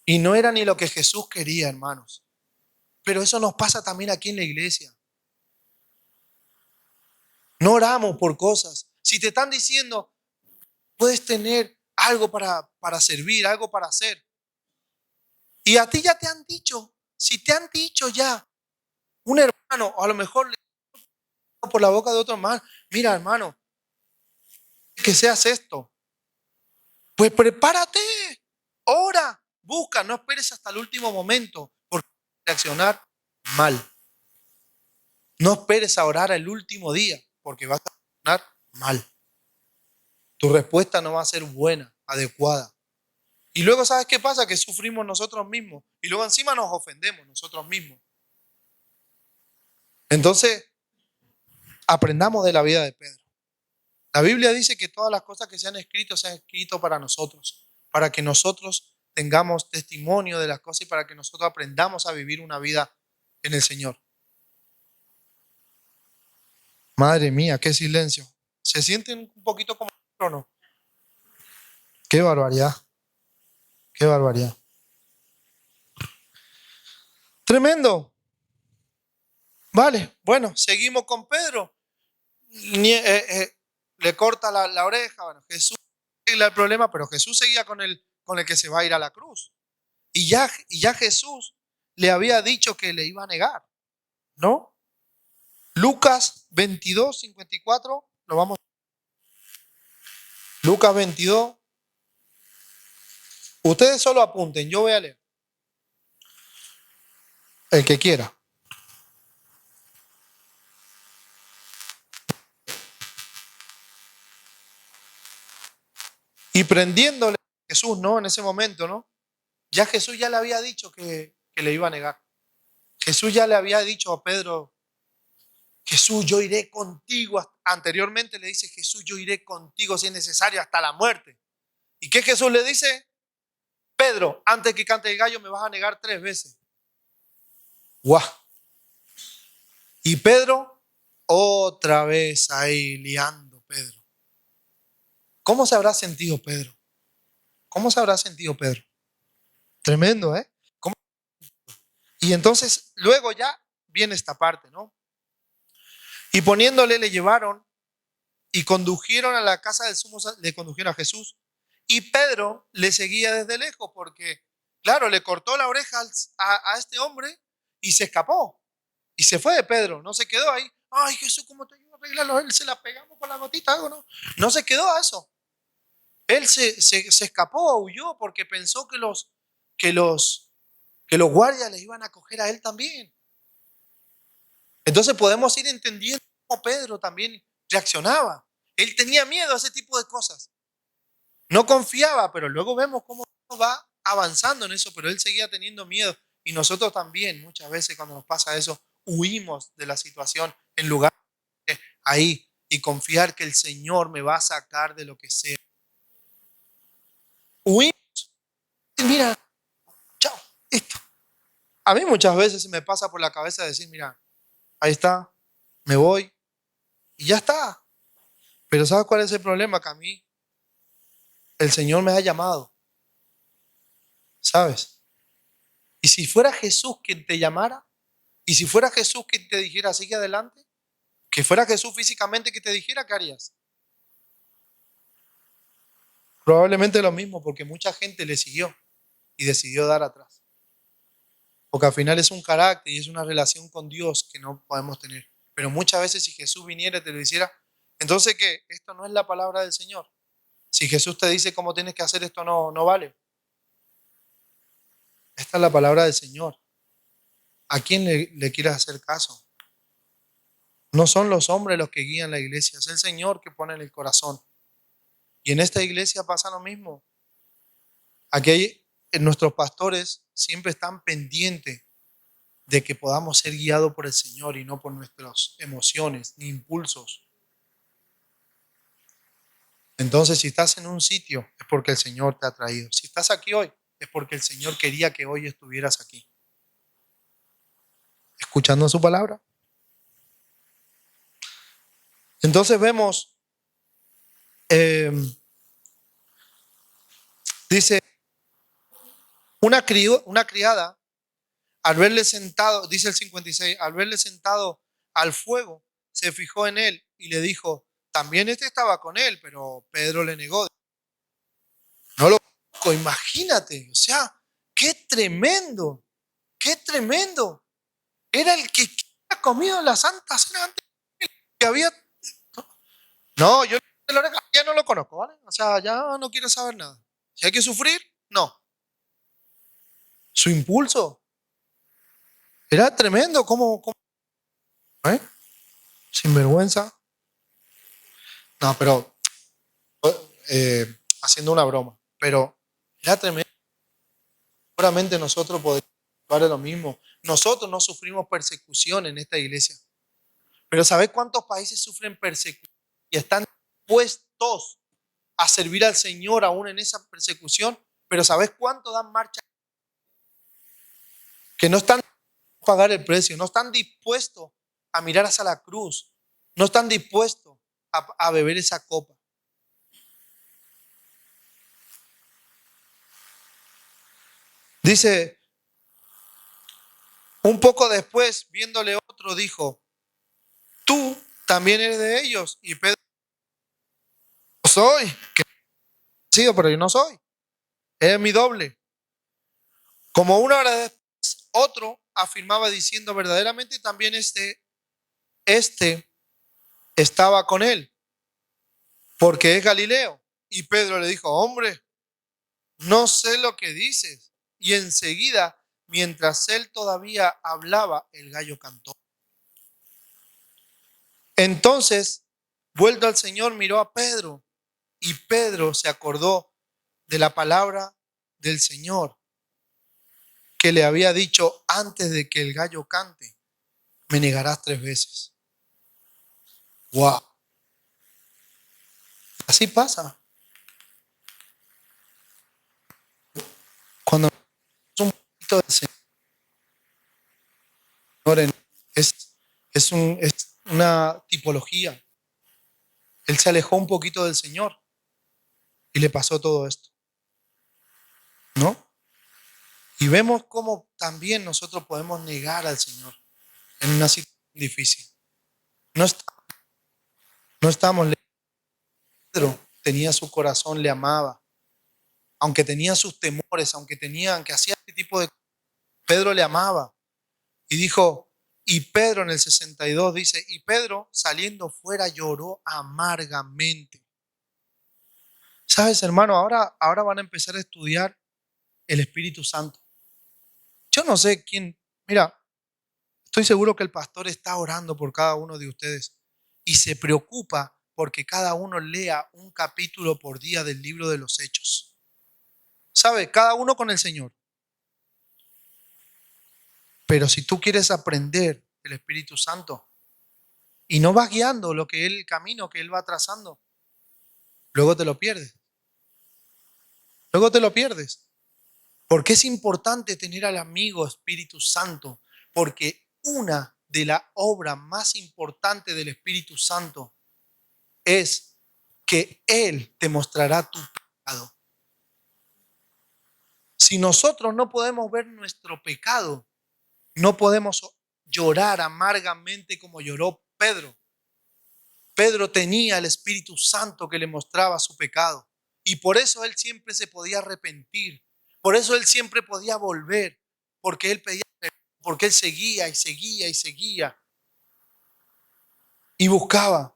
Y no era ni lo que Jesús quería, hermanos. Pero eso nos pasa también aquí en la iglesia. No oramos por cosas. Si te están diciendo, puedes tener algo para servir, algo para hacer. Y a ti ya te han dicho, si te han dicho ya, un hermano, o a lo mejor por la boca de otro hermano, mira hermano, que seas esto. Pues prepárate, ora, busca, no esperes hasta el último momento, porque vas a reaccionar mal. No esperes a orar el último día, porque vas a reaccionar mal. Tu respuesta no va a ser buena, adecuada. Y luego, ¿sabes qué pasa? Que sufrimos nosotros mismos. Y luego encima nos ofendemos nosotros mismos. Entonces, aprendamos de la vida de Pedro. La Biblia dice que todas las cosas que se han escrito para nosotros, para que nosotros tengamos testimonio de las cosas y para que nosotros aprendamos a vivir una vida en el Señor. Madre mía, qué silencio. ¿Se sienten un poquito como o no? Qué barbaridad. Qué barbaridad. Tremendo. Vale, bueno, seguimos con Pedro. Le corta la oreja. Bueno, Jesús arregla el problema, pero Jesús seguía con el que se va a ir a la cruz. Y ya Jesús le había dicho que le iba a negar, ¿no? Lucas 22, 54, lo vamos. Lucas 22. Ustedes solo apunten, yo voy a leer. El que quiera. Y prendiéndole a Jesús, ¿no? En ese momento, ¿no? Ya Jesús ya le había dicho que le iba a negar. Jesús ya le había dicho a Pedro, Jesús, yo iré contigo. Anteriormente le dice, Jesús, yo iré contigo si es necesario hasta la muerte. ¿Y qué Jesús le dice? Pedro, antes que cante el gallo me vas a negar 3 veces. ¡Guau! Y Pedro, otra vez ahí liando Pedro. ¿Cómo se habrá sentido Pedro? ¿Cómo se habrá sentido Pedro? Tremendo, ¿eh? ¿Cómo? Y entonces luego ya viene esta parte, ¿no? Y poniéndole le llevaron y condujeron a la casa del sumo, le condujeron a Jesús. Y Pedro le seguía desde lejos porque, claro, le cortó la oreja a este hombre y se escapó. Y se fue de Pedro, no se quedó ahí. Ay, Jesús, ¿cómo te ayudo a arreglarlo? Él se la pegamos con la gotita, algo, ¿no? No se quedó a eso. Él se escapó, huyó porque pensó que los, que los guardias le iban a coger a él también. Entonces podemos ir entendiendo cómo Pedro también reaccionaba. Él tenía miedo a ese tipo de cosas. No confiaba, pero luego vemos cómo va avanzando en eso, pero él seguía teniendo miedo. Y nosotros también, muchas veces cuando nos pasa eso, huimos de la situación en lugar de ahí y confiar que el Señor me va a sacar de lo que sea. Huimos. Mira, chao, esto. A mí muchas veces se me pasa por la cabeza decir, mira, ahí está, me voy y ya está. Pero ¿sabes cuál es el problema? Que a mí el Señor me ha llamado, ¿sabes? Y si fuera Jesús quien te llamara, y si fuera Jesús quien te dijera, sigue adelante, que fuera Jesús físicamente que te dijera, ¿qué harías? Probablemente lo mismo, porque mucha gente le siguió y decidió dar atrás. Porque al final es un carácter y es una relación con Dios que no podemos tener. Pero muchas veces si Jesús viniera y te lo hiciera, entonces ¿qué? Esto no es la palabra del Señor. Si Jesús te dice cómo tienes que hacer esto, no vale. Esta es la palabra del Señor. ¿A quién le quieres hacer caso? No son los hombres los que guían la iglesia, es el Señor que pone en el corazón. Y en esta iglesia pasa lo mismo. Aquí nuestros pastores siempre están pendientes de que podamos ser guiados por el Señor y no por nuestras emociones ni impulsos. Entonces, si estás en un sitio, es porque el Señor te ha traído. Si estás aquí hoy, es porque el Señor quería que hoy estuvieras aquí, escuchando su palabra. Entonces vemos, eh, dice, una criada, al verle sentado, dice el 56, al verle sentado al fuego, se fijó en él y le dijo, también este estaba con él, pero Pedro le negó. No lo conozco, imagínate, o sea, qué tremendo. Era el que había comido la Santa Cena antes, que había... No, yo ya no lo conozco, ¿vale? O sea, ya no quiero saber nada. Si hay que sufrir, no. Su impulso era tremendo, ¿eh? Sin vergüenza. No, pero haciendo una broma, pero era tremendo. Seguramente nosotros podemos llevar lo mismo. Nosotros no sufrimos persecución en esta iglesia, pero ¿sabes cuántos países sufren persecución y están dispuestos a servir al Señor aún en esa persecución? Pero ¿sabes cuánto dan marcha? Que no están dispuestos a pagar el precio, no están dispuestos a mirar hacia la cruz, no están dispuestos a beber esa copa. Dice, un poco después, viéndole otro, dijo, tú también eres de ellos. Y Pedro, no soy, que he sido, pero yo no soy. Es mi doble. Como una hora después, otro afirmaba diciendo, verdaderamente también este estaba con él, porque es Galileo. Y Pedro le dijo, hombre, no sé lo que dices. Y enseguida, mientras él todavía hablaba, el gallo cantó. Entonces, vuelto al Señor, miró a Pedro y Pedro se acordó de la palabra del Señor que le había dicho antes de que el gallo cante, me negarás 3 veces. Wow, así pasa. Cuando es un poquito del Señor, es una tipología. Él se alejó un poquito del Señor y le pasó todo esto, ¿no? Y vemos cómo también nosotros podemos negar al Señor en una situación difícil. No, no estamos lejos. Pedro tenía su corazón, le amaba. Aunque tenía sus temores, aunque hacía este tipo de cosas, Pedro le amaba. Y dijo, y Pedro en el 62 dice, y Pedro saliendo fuera lloró amargamente. ¿Sabes, hermano? Ahora van a empezar a estudiar el Espíritu Santo. Yo no sé quién, mira, estoy seguro que el pastor está orando por cada uno de ustedes y se preocupa porque cada uno lea un capítulo por día del libro de los Hechos. ¿Sabe? Cada uno con el Señor. Pero si tú quieres aprender del Espíritu Santo y no vas guiando el camino que Él va trazando, luego te lo pierdes. Luego te lo pierdes. Porque es importante tener al amigo Espíritu Santo, porque una de las obras más importantes del Espíritu Santo es que Él te mostrará tu pecado. Si nosotros no podemos ver nuestro pecado, no podemos llorar amargamente como lloró Pedro. Pedro tenía el Espíritu Santo que le mostraba su pecado y por eso él siempre se podía arrepentir, por eso él siempre podía volver, porque él pedía, porque él seguía y seguía y seguía y buscaba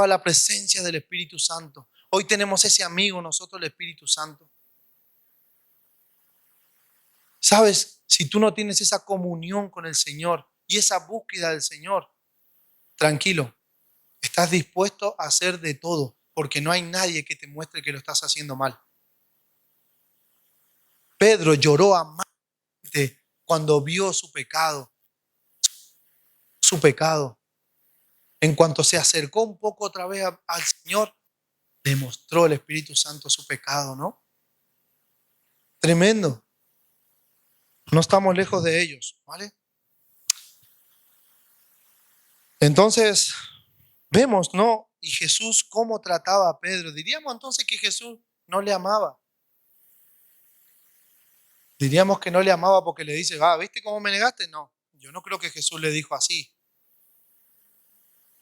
la presencia del Espíritu Santo. Hoy tenemos ese amigo nosotros, el Espíritu Santo. ¿Sabes? Si tú no tienes esa comunión con el Señor y esa búsqueda del Señor, tranquilo, estás dispuesto a hacer de todo, porque no hay nadie que te muestre que lo estás haciendo mal. Pedro lloró amargamente cuando vio su pecado. En cuanto se acercó un poco otra vez al Señor, demostró el Espíritu Santo su pecado, ¿no? Tremendo. No estamos lejos de ellos, ¿vale? Entonces, vemos, ¿no? Y Jesús cómo trataba a Pedro. Diríamos entonces que Jesús no le amaba. Diríamos que no le amaba porque le dice, ¿viste cómo me negaste? No, yo no creo que Jesús le dijo así.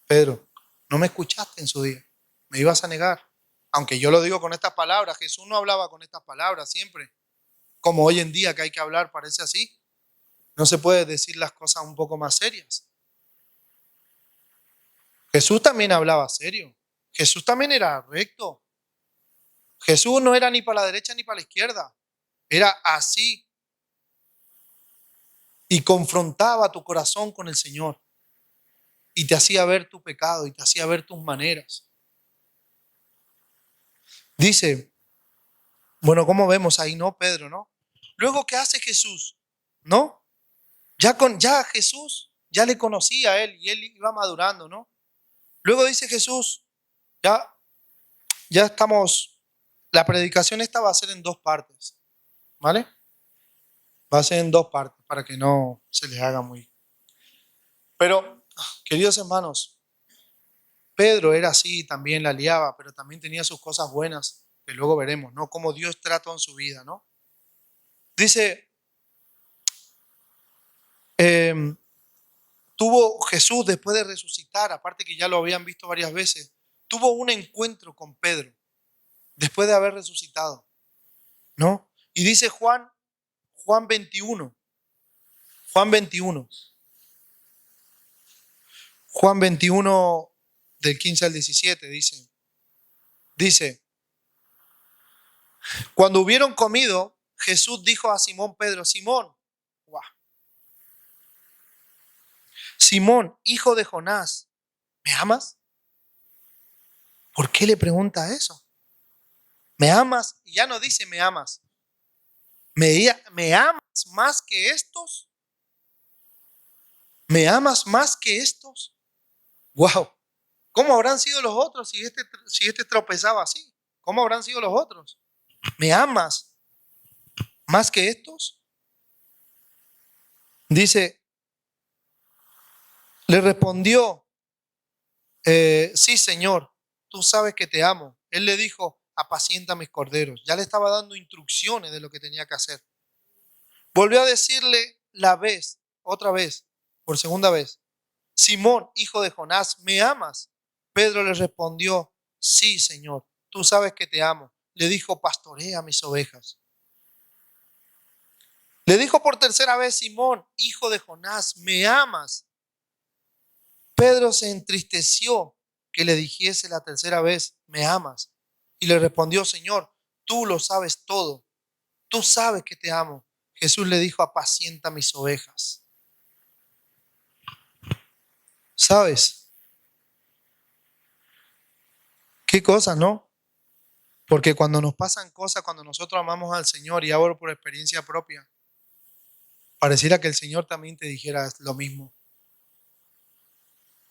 Pedro, no me escuchaste en su día. Me ibas a negar. Aunque yo lo digo con estas palabras, Jesús no hablaba con estas palabras siempre. Como hoy en día que hay que hablar, parece así. No se puede decir las cosas un poco más serias. Jesús también hablaba serio. Jesús también era recto. Jesús no era ni para la derecha ni para la izquierda. Era así. Y confrontaba tu corazón con el Señor. Y te hacía ver tu pecado y te hacía ver tus maneras. Dice, bueno, ¿cómo vemos ahí, no, Pedro, no? Luego, ¿qué hace Jesús? ¿No? Ya Jesús, ya le conocía a él y él iba madurando, ¿no? Luego dice Jesús, ya estamos, la predicación esta va a ser en dos partes, ¿vale? Va a ser en dos partes para que no se les haga muy... Pero, queridos hermanos, Pedro era así, también la liaba, pero también tenía sus cosas buenas, que luego veremos, ¿no? Cómo Dios trató en su vida, ¿no? Dice, tuvo Jesús después de resucitar, aparte que ya lo habían visto varias veces, tuvo un encuentro con Pedro después de haber resucitado, ¿no? Y dice Juan 21, Juan 21, Juan 21 del 15 al 17 dice, cuando hubieron comido, Jesús dijo a Simón Pedro, Simón, Simón, hijo de Jonás, ¿me amas? ¿Por qué le pregunta eso? ¿Me amas? Y ya no dice me amas. ¿Me amas más que estos? ¿Me amas más que estos? Wow. ¿Cómo habrán sido los otros si este tropezaba así? ¿Cómo habrán sido los otros? ¿Me amas más que estos? Dice, le respondió, sí, Señor, tú sabes que te amo. Él le dijo, apacienta mis corderos. Ya le estaba dando instrucciones de lo que tenía que hacer. Volvió a decirle otra vez, por segunda vez, Simón, hijo de Jonás, ¿me amas? Pedro le respondió, sí, Señor, tú sabes que te amo. Le dijo, pastorea mis ovejas. Le dijo por tercera vez, Simón, hijo de Jonás, ¿me amas? Pedro se entristeció que le dijese la tercera vez, ¿me amas? Y le respondió, Señor, tú lo sabes todo. Tú sabes que te amo. Jesús le dijo, apacienta mis ovejas. ¿Sabes? ¿Qué cosa, no? Porque cuando nos pasan cosas, cuando nosotros amamos al Señor, y hablo por experiencia propia, pareciera que el Señor también te dijera lo mismo.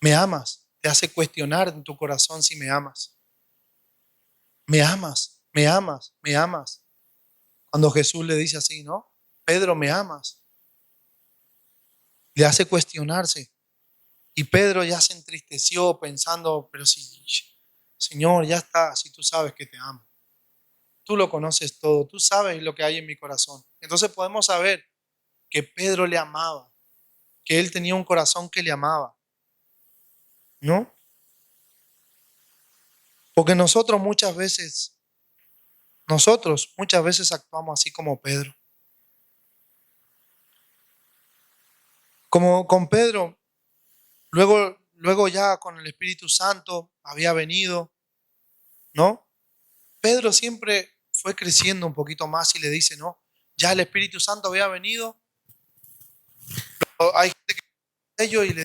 ¿Me amas? Te hace cuestionar en tu corazón si me amas. ¿Me amas? ¿Me amas? ¿Me amas? Cuando Jesús le dice así, ¿no? Pedro, ¿me amas? Le hace cuestionarse. Y Pedro ya se entristeció pensando, pero si, Señor, ya está, si tú sabes que te amo. Tú lo conoces todo, tú sabes lo que hay en mi corazón. Entonces podemos saber que Pedro le amaba, que él tenía un corazón que le amaba, ¿no? Porque nosotros muchas veces actuamos así como Pedro. Como con Pedro, luego ya con el Espíritu Santo había venido, ¿no? Pedro siempre fue creciendo un poquito más y le dice, ¿no? Ya el Espíritu Santo había venido. Hay gente que ellos y le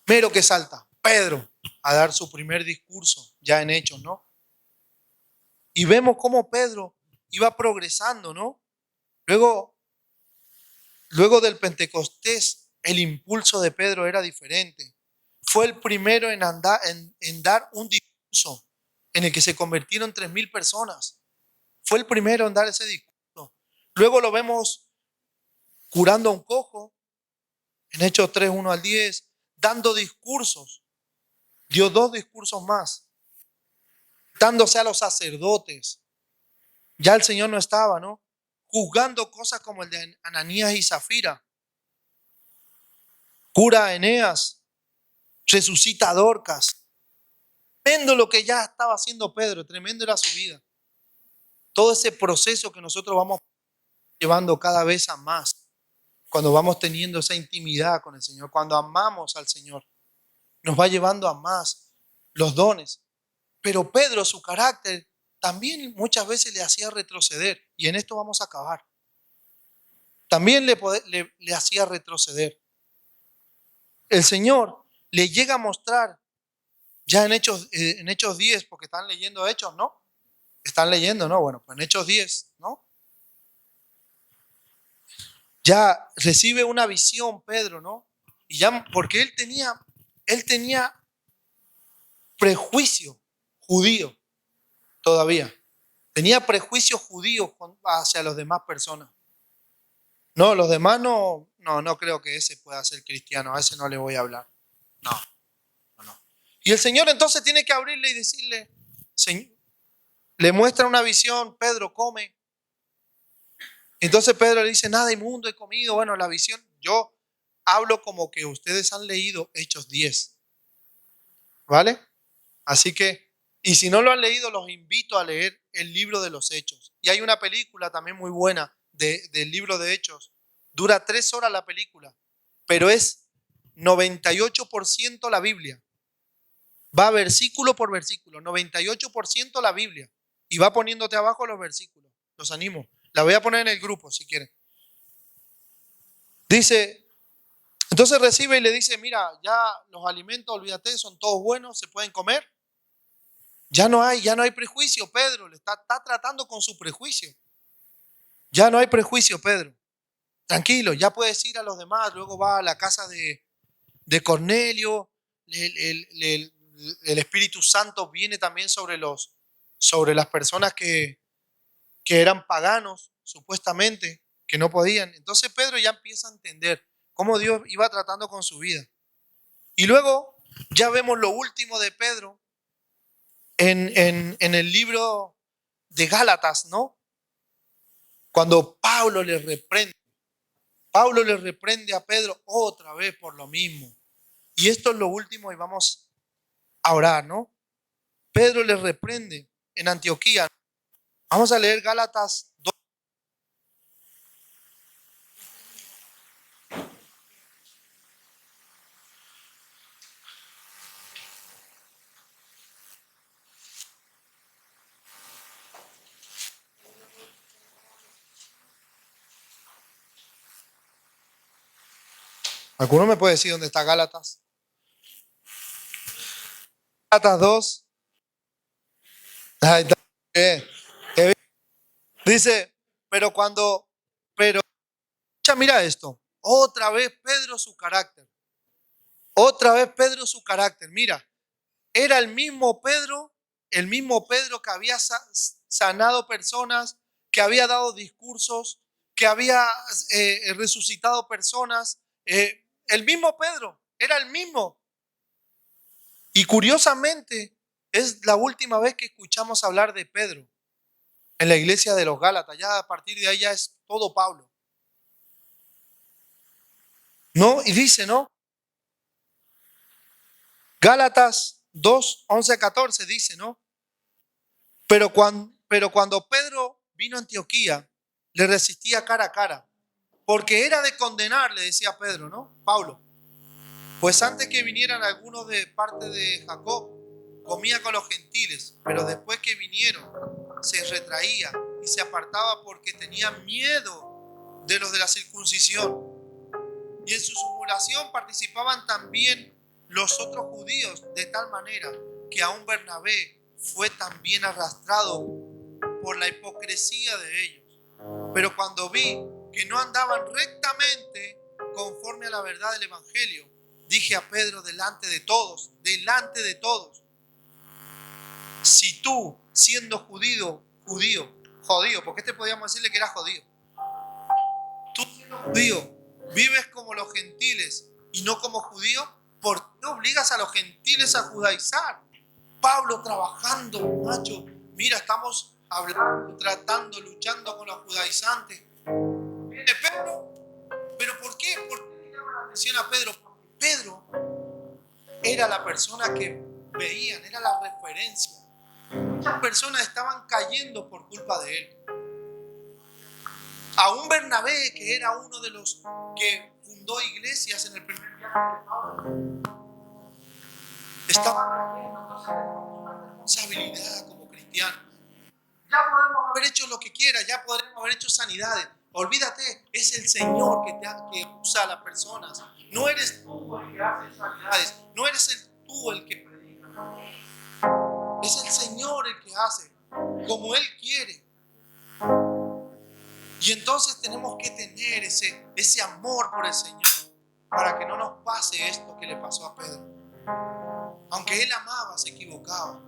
mero que salta, Pedro, a dar su primer discurso ya en Hechos, ¿no? Y vemos cómo Pedro iba progresando, ¿no? Luego del Pentecostés, el impulso de Pedro era diferente. Fue el primero en dar un discurso en el que se convirtieron 3.000 personas. Fue el primero en dar ese discurso. Luego lo vemos curando a un cojo, en Hechos 3, 1 al 10, dando discursos. Dio 2 discursos más, dándose a los sacerdotes. Ya el Señor no estaba, ¿no? Juzgando cosas como el de Ananías y Zafira. Cura a Eneas, resucita a Dorcas. Tremendo lo que ya estaba haciendo Pedro, tremendo era su vida. Todo ese proceso que nosotros vamos llevando cada vez a más, cuando vamos teniendo esa intimidad con el Señor, cuando amamos al Señor, nos va llevando a más los dones. Pero Pedro, su carácter, también muchas veces le hacía retroceder, y en esto vamos a acabar. También le hacía retroceder. El Señor le llega a mostrar, ya en Hechos 10, porque están leyendo Hechos, ¿no? Están leyendo, ¿no? Bueno, pues en Hechos 10, ¿no? Ya recibe una visión Pedro, ¿no? Y ya, porque él tenía prejuicio judío todavía. Tenía prejuicios judíos hacia las demás personas. No, los demás no creo que ese pueda ser cristiano, a ese no le voy a hablar. No. Y el Señor entonces tiene que abrirle y decirle, Señor, le muestra una visión, Pedro, come. Entonces Pedro le dice, nada inmundo he comido. Bueno, la visión, yo hablo como que ustedes han leído Hechos 10, ¿vale? Así que, y si no lo han leído, los invito a leer el libro de los Hechos. Y hay una película también muy buena del libro de Hechos. Dura 3 horas la película, pero es 98% la Biblia. Va versículo por versículo, 98% la Biblia. Y va poniéndote abajo los versículos. Los animo. La voy a poner en el grupo si quieren. Dice, entonces recibe y le dice, mira, ya los alimentos, olvídate, son todos buenos, se pueden comer. Ya no hay prejuicio, Pedro. Le está tratando con su prejuicio. Ya no hay prejuicio, Pedro. Tranquilo, ya puedes ir a los demás. Luego va a la casa de Cornelio. El Espíritu Santo viene también sobre las personas que eran paganos, supuestamente, que no podían. Entonces Pedro ya empieza a entender cómo Dios iba tratando con su vida. Y luego ya vemos lo último de Pedro en el libro de Gálatas, ¿no? Cuando Pablo le reprende a Pedro otra vez por lo mismo. Y esto es lo último y vamos a orar, ¿no? Pedro le reprende en Antioquía. Vamos a leer Gálatas 2. ¿Alguno me puede decir dónde está Gálatas? Gálatas 2. Ahí está. Dice, ya mira esto. Otra vez Pedro su carácter. Mira, era el mismo Pedro que había sanado personas, que había dado discursos, que había resucitado personas. El mismo Pedro, era el mismo. Y curiosamente, es la última vez que escuchamos hablar de Pedro en la iglesia de los Gálatas. Ya a partir de ahí ya es todo Pablo. ¿No? Y dice, ¿no? Gálatas 2, 11 a 14 dice, ¿no? Pero cuando Pedro vino a Antioquía, le resistía cara a cara, porque era de condenar, le decía Pedro, ¿no? Pablo. Pues antes que vinieran algunos de parte de Jacob, comía con los gentiles, pero después que vinieron, se retraía y se apartaba porque tenía miedo de los de la circuncisión. Y en su simulación participaban también los otros judíos, de tal manera que aún Bernabé fue también arrastrado por la hipocresía de ellos. Pero cuando vi que no andaban rectamente conforme a la verdad del Evangelio, dije a Pedro delante de todos, Si tú, siendo judío, porque este podíamos decirle que era judío, tú siendo judío, vives como los gentiles y no como judío, ¿por qué obligas a los gentiles a judaizar? Pablo trabajando, macho, mira, estamos hablando, tratando, luchando con los judaizantes. Viene Pedro, ¿pero por qué? ¿Por qué le llama la atención a Pedro? Porque Pedro era la persona que veían, era la referencia. Muchas personas estaban cayendo por culpa de él. Aún Bernabé, que era uno de los que fundó iglesias en el primer viaje de Pablo, estaba cayendo. Entonces tenemos una responsabilidad como cristianos. Ya podemos haber hecho lo que quiera, ya podemos haber hecho sanidades. Olvídate, es el Señor que usa a las personas. No eres tú el que hace sanidades, no eres tú el que predica. Es el Señor el que hace como Él quiere. Y entonces tenemos que tener ese amor por el Señor para que no nos pase esto que le pasó a Pedro. Aunque él amaba, se equivocaba.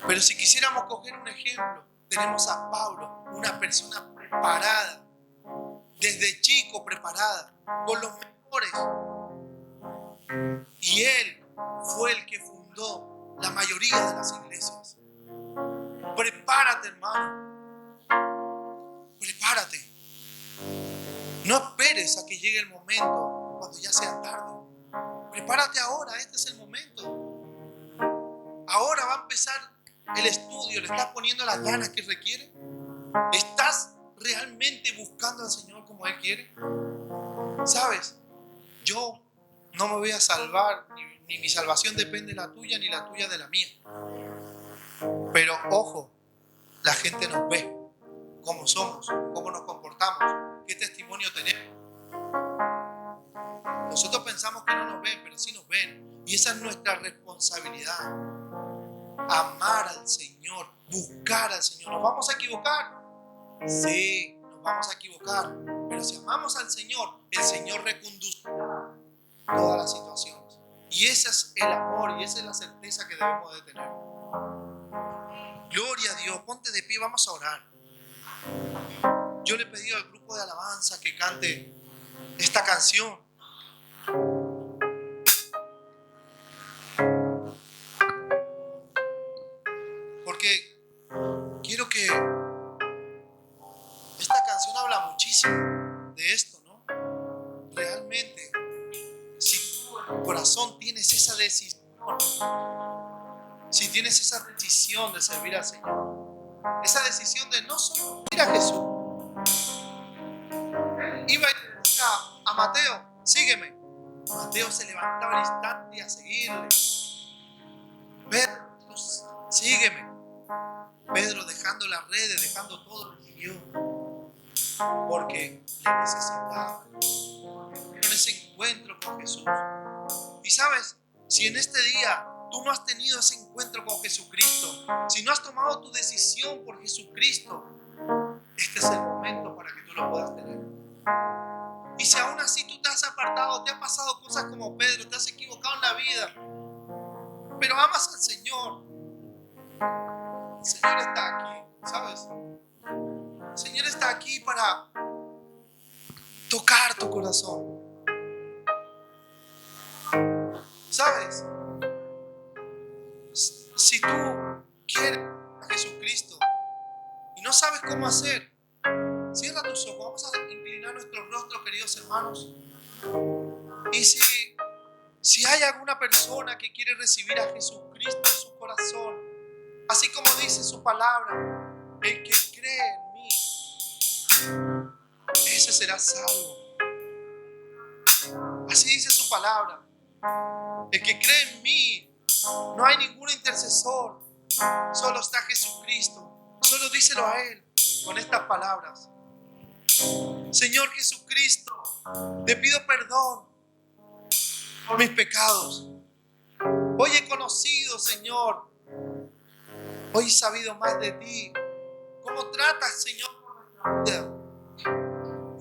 Pero si quisiéramos coger un ejemplo, tenemos a Pablo, una persona preparada, desde chico preparada, con los mejores. Y él fue el que fundó la mayoría de las iglesias. Prepárate, hermano. Prepárate. No esperes a que llegue el momento cuando ya sea tarde. Prepárate ahora, este es el momento. Ahora va a empezar el estudio, le estás poniendo las ganas que requiere. ¿Estás realmente buscando al Señor como Él quiere? ¿Sabes? Yo no me voy a salvar, ni mi salvación depende de la tuya, ni la tuya de la mía. Pero ojo, la gente nos ve cómo somos, cómo nos comportamos, qué testimonio tenemos. Nosotros pensamos que no nos ven, pero sí nos ven. Y esa es nuestra responsabilidad. Amar al Señor, buscar al Señor. ¿Nos vamos a equivocar? Sí, nos vamos a equivocar. Pero si amamos al Señor, el Señor reconducirá todas las situaciones. Y ese es el amor y esa es la certeza que debemos de tener. Gloria a Dios. Ponte de pie, vamos a orar. Yo le he pedido al grupo de alabanza que cante esta canción. Porque quiero que esta canción habla muchísimo de esto, ¿no? Realmente, si tú en tu corazón tienes esa decisión, si tienes esa decisión de servir al Señor, esa decisión de no solo ir a Jesús, iba y le decía a Mateo, sígueme. Mateo se levantaba al instante a seguirle. Pedro, sígueme. Pedro, dejando las redes, dejando todo, lo siguió porque le necesitaba, porque tuvieron ese encuentro con Jesús. Y sabes, si en este día tú no has tenido ese encuentro con Jesucristo, si no has tomado tu decisión por Jesucristo, este es el momento para que tú lo puedas tener. Y si aún así tú te has apartado, te han pasado cosas como Pedro, te has equivocado en la vida, pero amas al Señor, el Señor está aquí, ¿sabes? El Señor está aquí para tocar tu corazón. ¿Sabes? Si tú quieres a Jesucristo y no sabes cómo hacer, cierra tus ojos. Vamos a inclinar nuestros rostros, queridos hermanos. Y si hay alguna persona que quiere recibir a Jesucristo en su corazón, así como dice su palabra, el que cree en mí, ese será salvo. Así dice su palabra. El que cree en mí, no hay ningún intercesor, solo está Jesucristo. Solo díselo a Él con estas palabras. Señor Jesucristo, te pido perdón por mis pecados. Hoy he conocido, Señor, hoy he sabido más de ti, cómo tratas, Señor, con nuestra vida.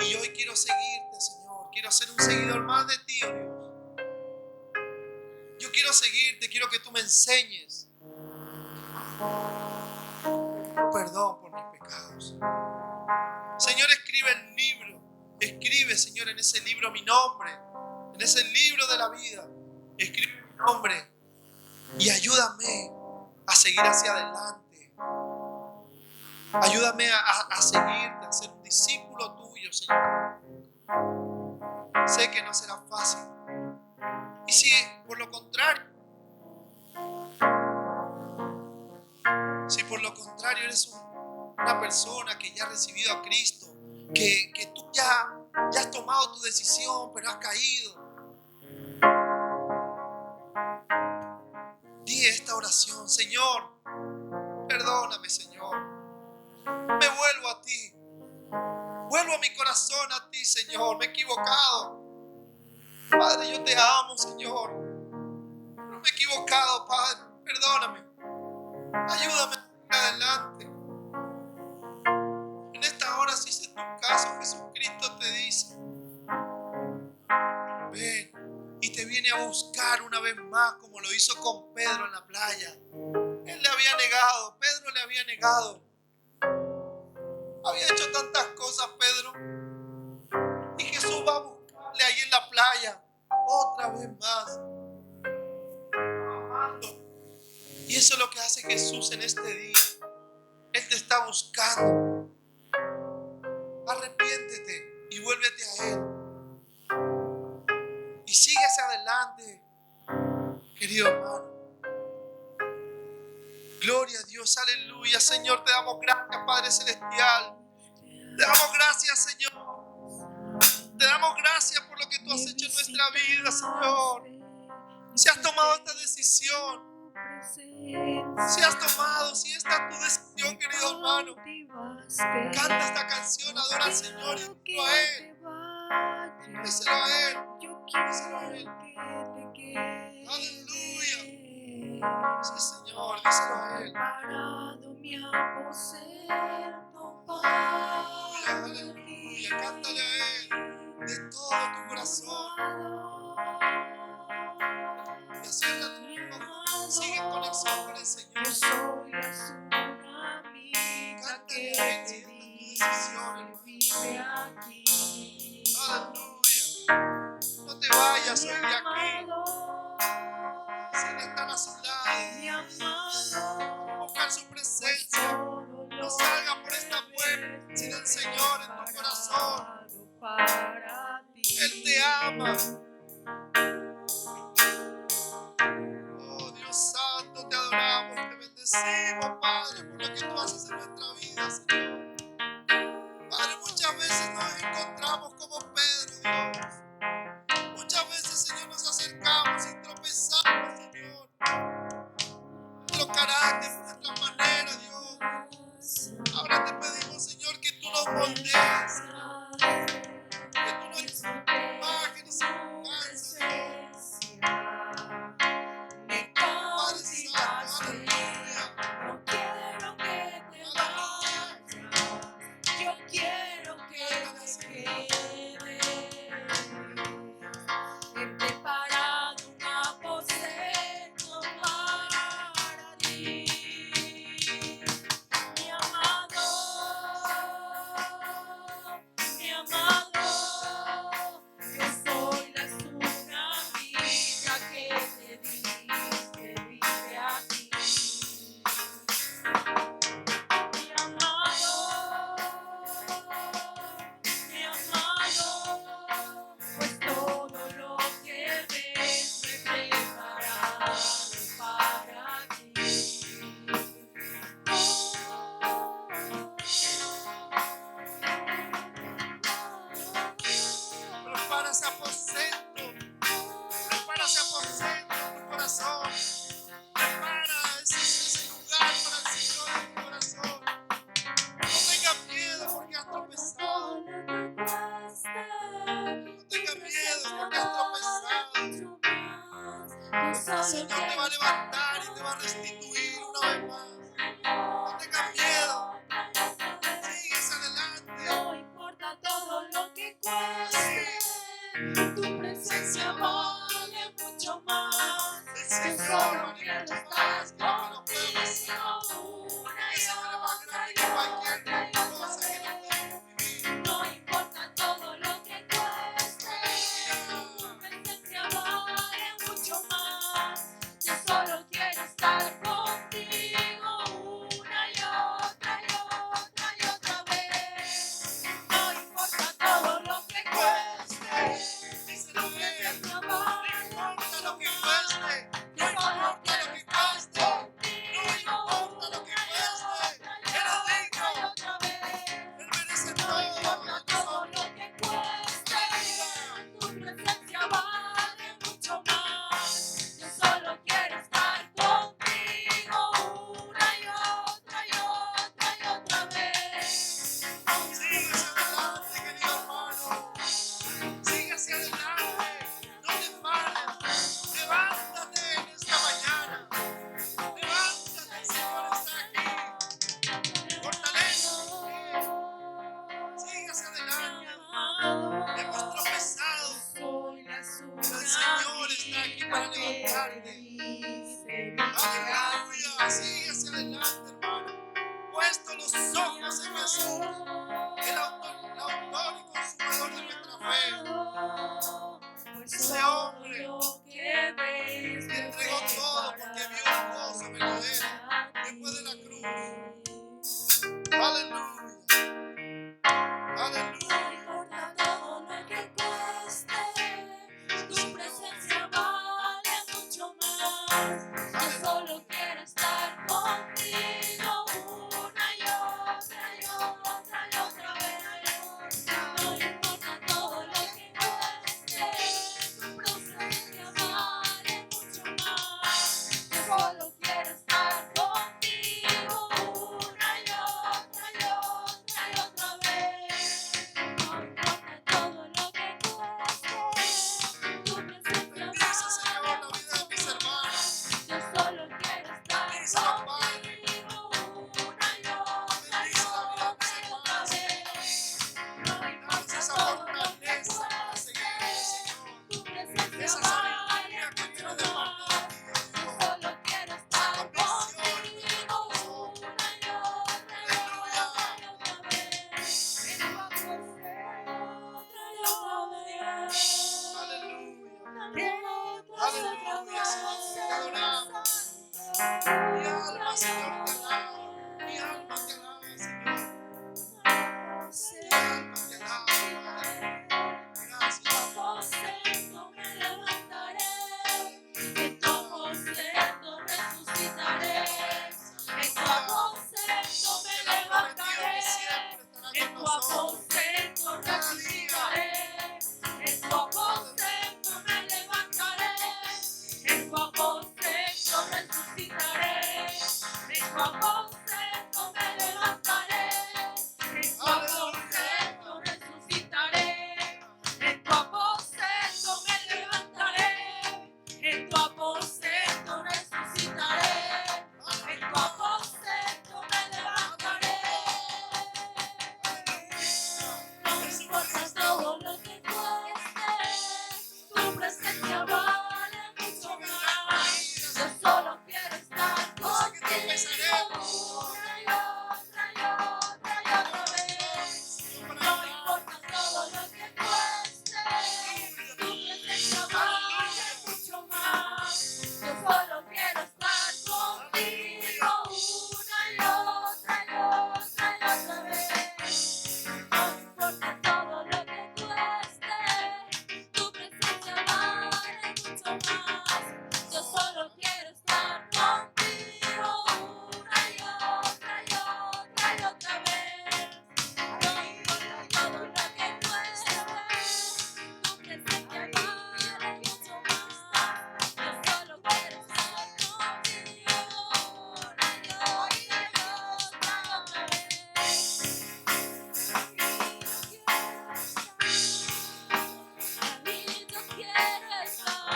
Y hoy quiero seguirte, Señor, quiero ser un seguidor más de ti, oh Dios. Yo quiero seguirte, quiero que tú me enseñes. perdón por mis pecados. Señor, escribe el libro. Escribe, Señor, en ese libro mi nombre. En ese libro de la vida. Escribe mi nombre. Y ayúdame a seguir hacia adelante. Ayúdame a seguirte, a ser un discípulo tuyo, Señor. Sé que no será fácil. Y si por lo contrario, eres una persona que ya ha recibido a Cristo, que tú ya has tomado tu decisión, pero has caído, di esta oración: Señor, perdóname, Señor. Me vuelvo a ti. Vuelvo a mi corazón a ti, Señor. Me he equivocado. Padre, yo te amo, Señor. No me he equivocado, Padre. Perdóname. Ayúdame a seguir adelante. En esta hora, si es en tu caso, Jesucristo te dice: ven. Y te viene a buscar una vez más, como lo hizo con Pedro en la playa. Él le había negado. Pedro le había negado. Había hecho tantas cosas, Pedro. Y Jesús va a buscarle ahí en la playa otra vez más. Y eso es lo que hace Jesús en este día. Él te está buscando. Arrepiéntete y vuélvete a Él. Y sigue hacia adelante, querido hermano. Gloria a Dios, aleluya. Señor, te damos gracias, Padre Celestial. Te damos gracias, Señor. Te damos gracias por lo que tú has hecho en nuestra vida, Señor. Si has tomado esta decisión, si has tomado, si esta es tu decisión, querido hermano, canta esta canción, adora al Señor y díselo a Él. Díselo a Él. Díselo a Él. Aleluya. Sí, Señor, díselo a Él. Aleluya, aleluya. Cántale a Él de todo tu corazón. Y cierra tu ojos. Sigue en conexión con el Señor. Cántale a Él si esta es tu decisión, hermano. Aleluya. No te vayas hoy de aquí sin estar a su lado. Buscar su presencia. No salga por esta puerta sin el Señor en tu corazón. Él te ama. Oh Dios Santo, te adoramos, te bendecimos, Padre, por lo que tú haces en nuestra vida, Señor. Padre, muchas veces nos encontramos como Pedro, Dios. Muchas veces, Señor, nos acercamos y tropezamos, Señor. Nuestro carácter, nuestra manera, Dios. Ahora te pedimos, Señor, que tú nos moldees, que tú nos imagen y semejanza, Dios. Padre Santo, aleluya. Prepara ese aposento en tu corazón. Prepara ese lugar para el Señor en tu corazón. No tengas miedo porque has tropezado. No tengas miedo porque has tropezado. El Señor te va a levantar y te va a restituir una vez más. No tengas miedo. Sigues adelante. No importa todo lo que cueste, tu presencia vale mucho más. El Señor no estás conmigo. presencia vale mucho más. Yo solo quiero estar contigo una y otra y otra y otra vez. Sigue hacia adelante, querido hermano. Sigue hacia adelante. No te pares. Levántate en esta mañana. Levántate, el Señor está aquí. Fortalece tu fe. Sigue hacia adelante. Hemos tropezado, pero el Señor está aquí para levantarte. Aleluya. Sigue hacia adelante, hermano. Puesto los ojos en Jesús, el autor y consumador de nuestra fe. Ese hombre que entregó todo porque vio un gozo verdadero después de la cruz. Aleluya. Aleluya. No importa todo lo que cueste, tu presencia vale mucho más. Yo solo quiero estar contigo una y otra y otra y otra vez. No importa todo lo que cueste, tu presencia vale mucho más. Yo solo quiero estar contigo una y otra y otra y otra vez. No importa todo lo que cueste, tu presencia Bendice, Señor, la vale vida de mis hermanos. yo solo quiero estar Bendícelo, Padre. contigo una y otra y Bendice la vida de mis otra y otra hermanos. vez. No Danos importa esa todo lo que fortaleza para cueste, seguirte, Señor. tu presencia Esa vale sabiduría que mucho viene de parte más. de ti, Yo Dios. solo quiero estar Convicción en contigo nuestro corazón. una y otra y Aleluya. otra y otra vez. En tu amor otra y otra vez. Aleluya, Señor, te adoramos. Mi alma, Señor, te alaba. Mi alma te alaba, Señor. Mi alma te alaba, Padre. Gracias. Aposento me levantaré, en tu aposento resucitaré, en tu aposento me levantaré, en tu aposento resucitaré, en tu aposento me levantaré, en tu aposento resucitaré, en tu aposento me levantaré, en tu aposento resucitaré. En tu aposento me levantaré, en tu aposento resucitaré, en tu aposento me levantaré. No importa todo lo que cueste, tu presencia vale mucho más. Yo solo quiero estar contigo una y otra y otra y otra vez. No importa todo lo que cueste, tu presencia vale mucho más. Yo solo quiero estar contigo una y otra y otra y otra vez. No importa todo lo que cueste, tu presencia vale mucho más. Yo solo quiero estar contigo una y otra y otra y otra vez. No importa todo lo que cueste, tu presencia vale mucho más. Yo solo quiero estar contigo una y otra y otra y otra vez. Aquí yo quiero estar.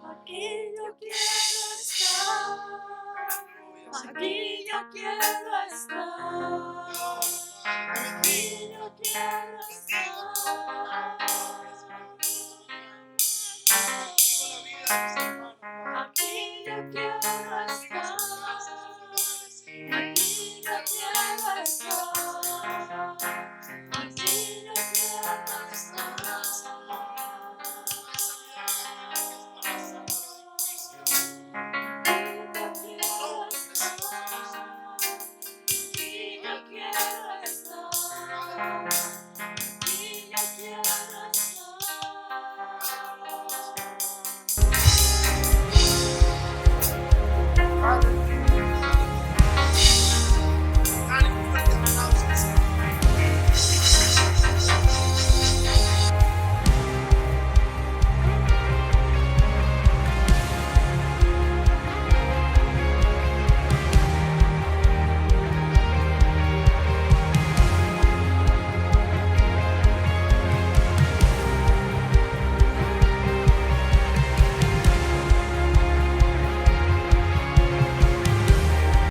Aquí yo quiero estar. Aquí yo quiero estar. Aquí yo quiero estar.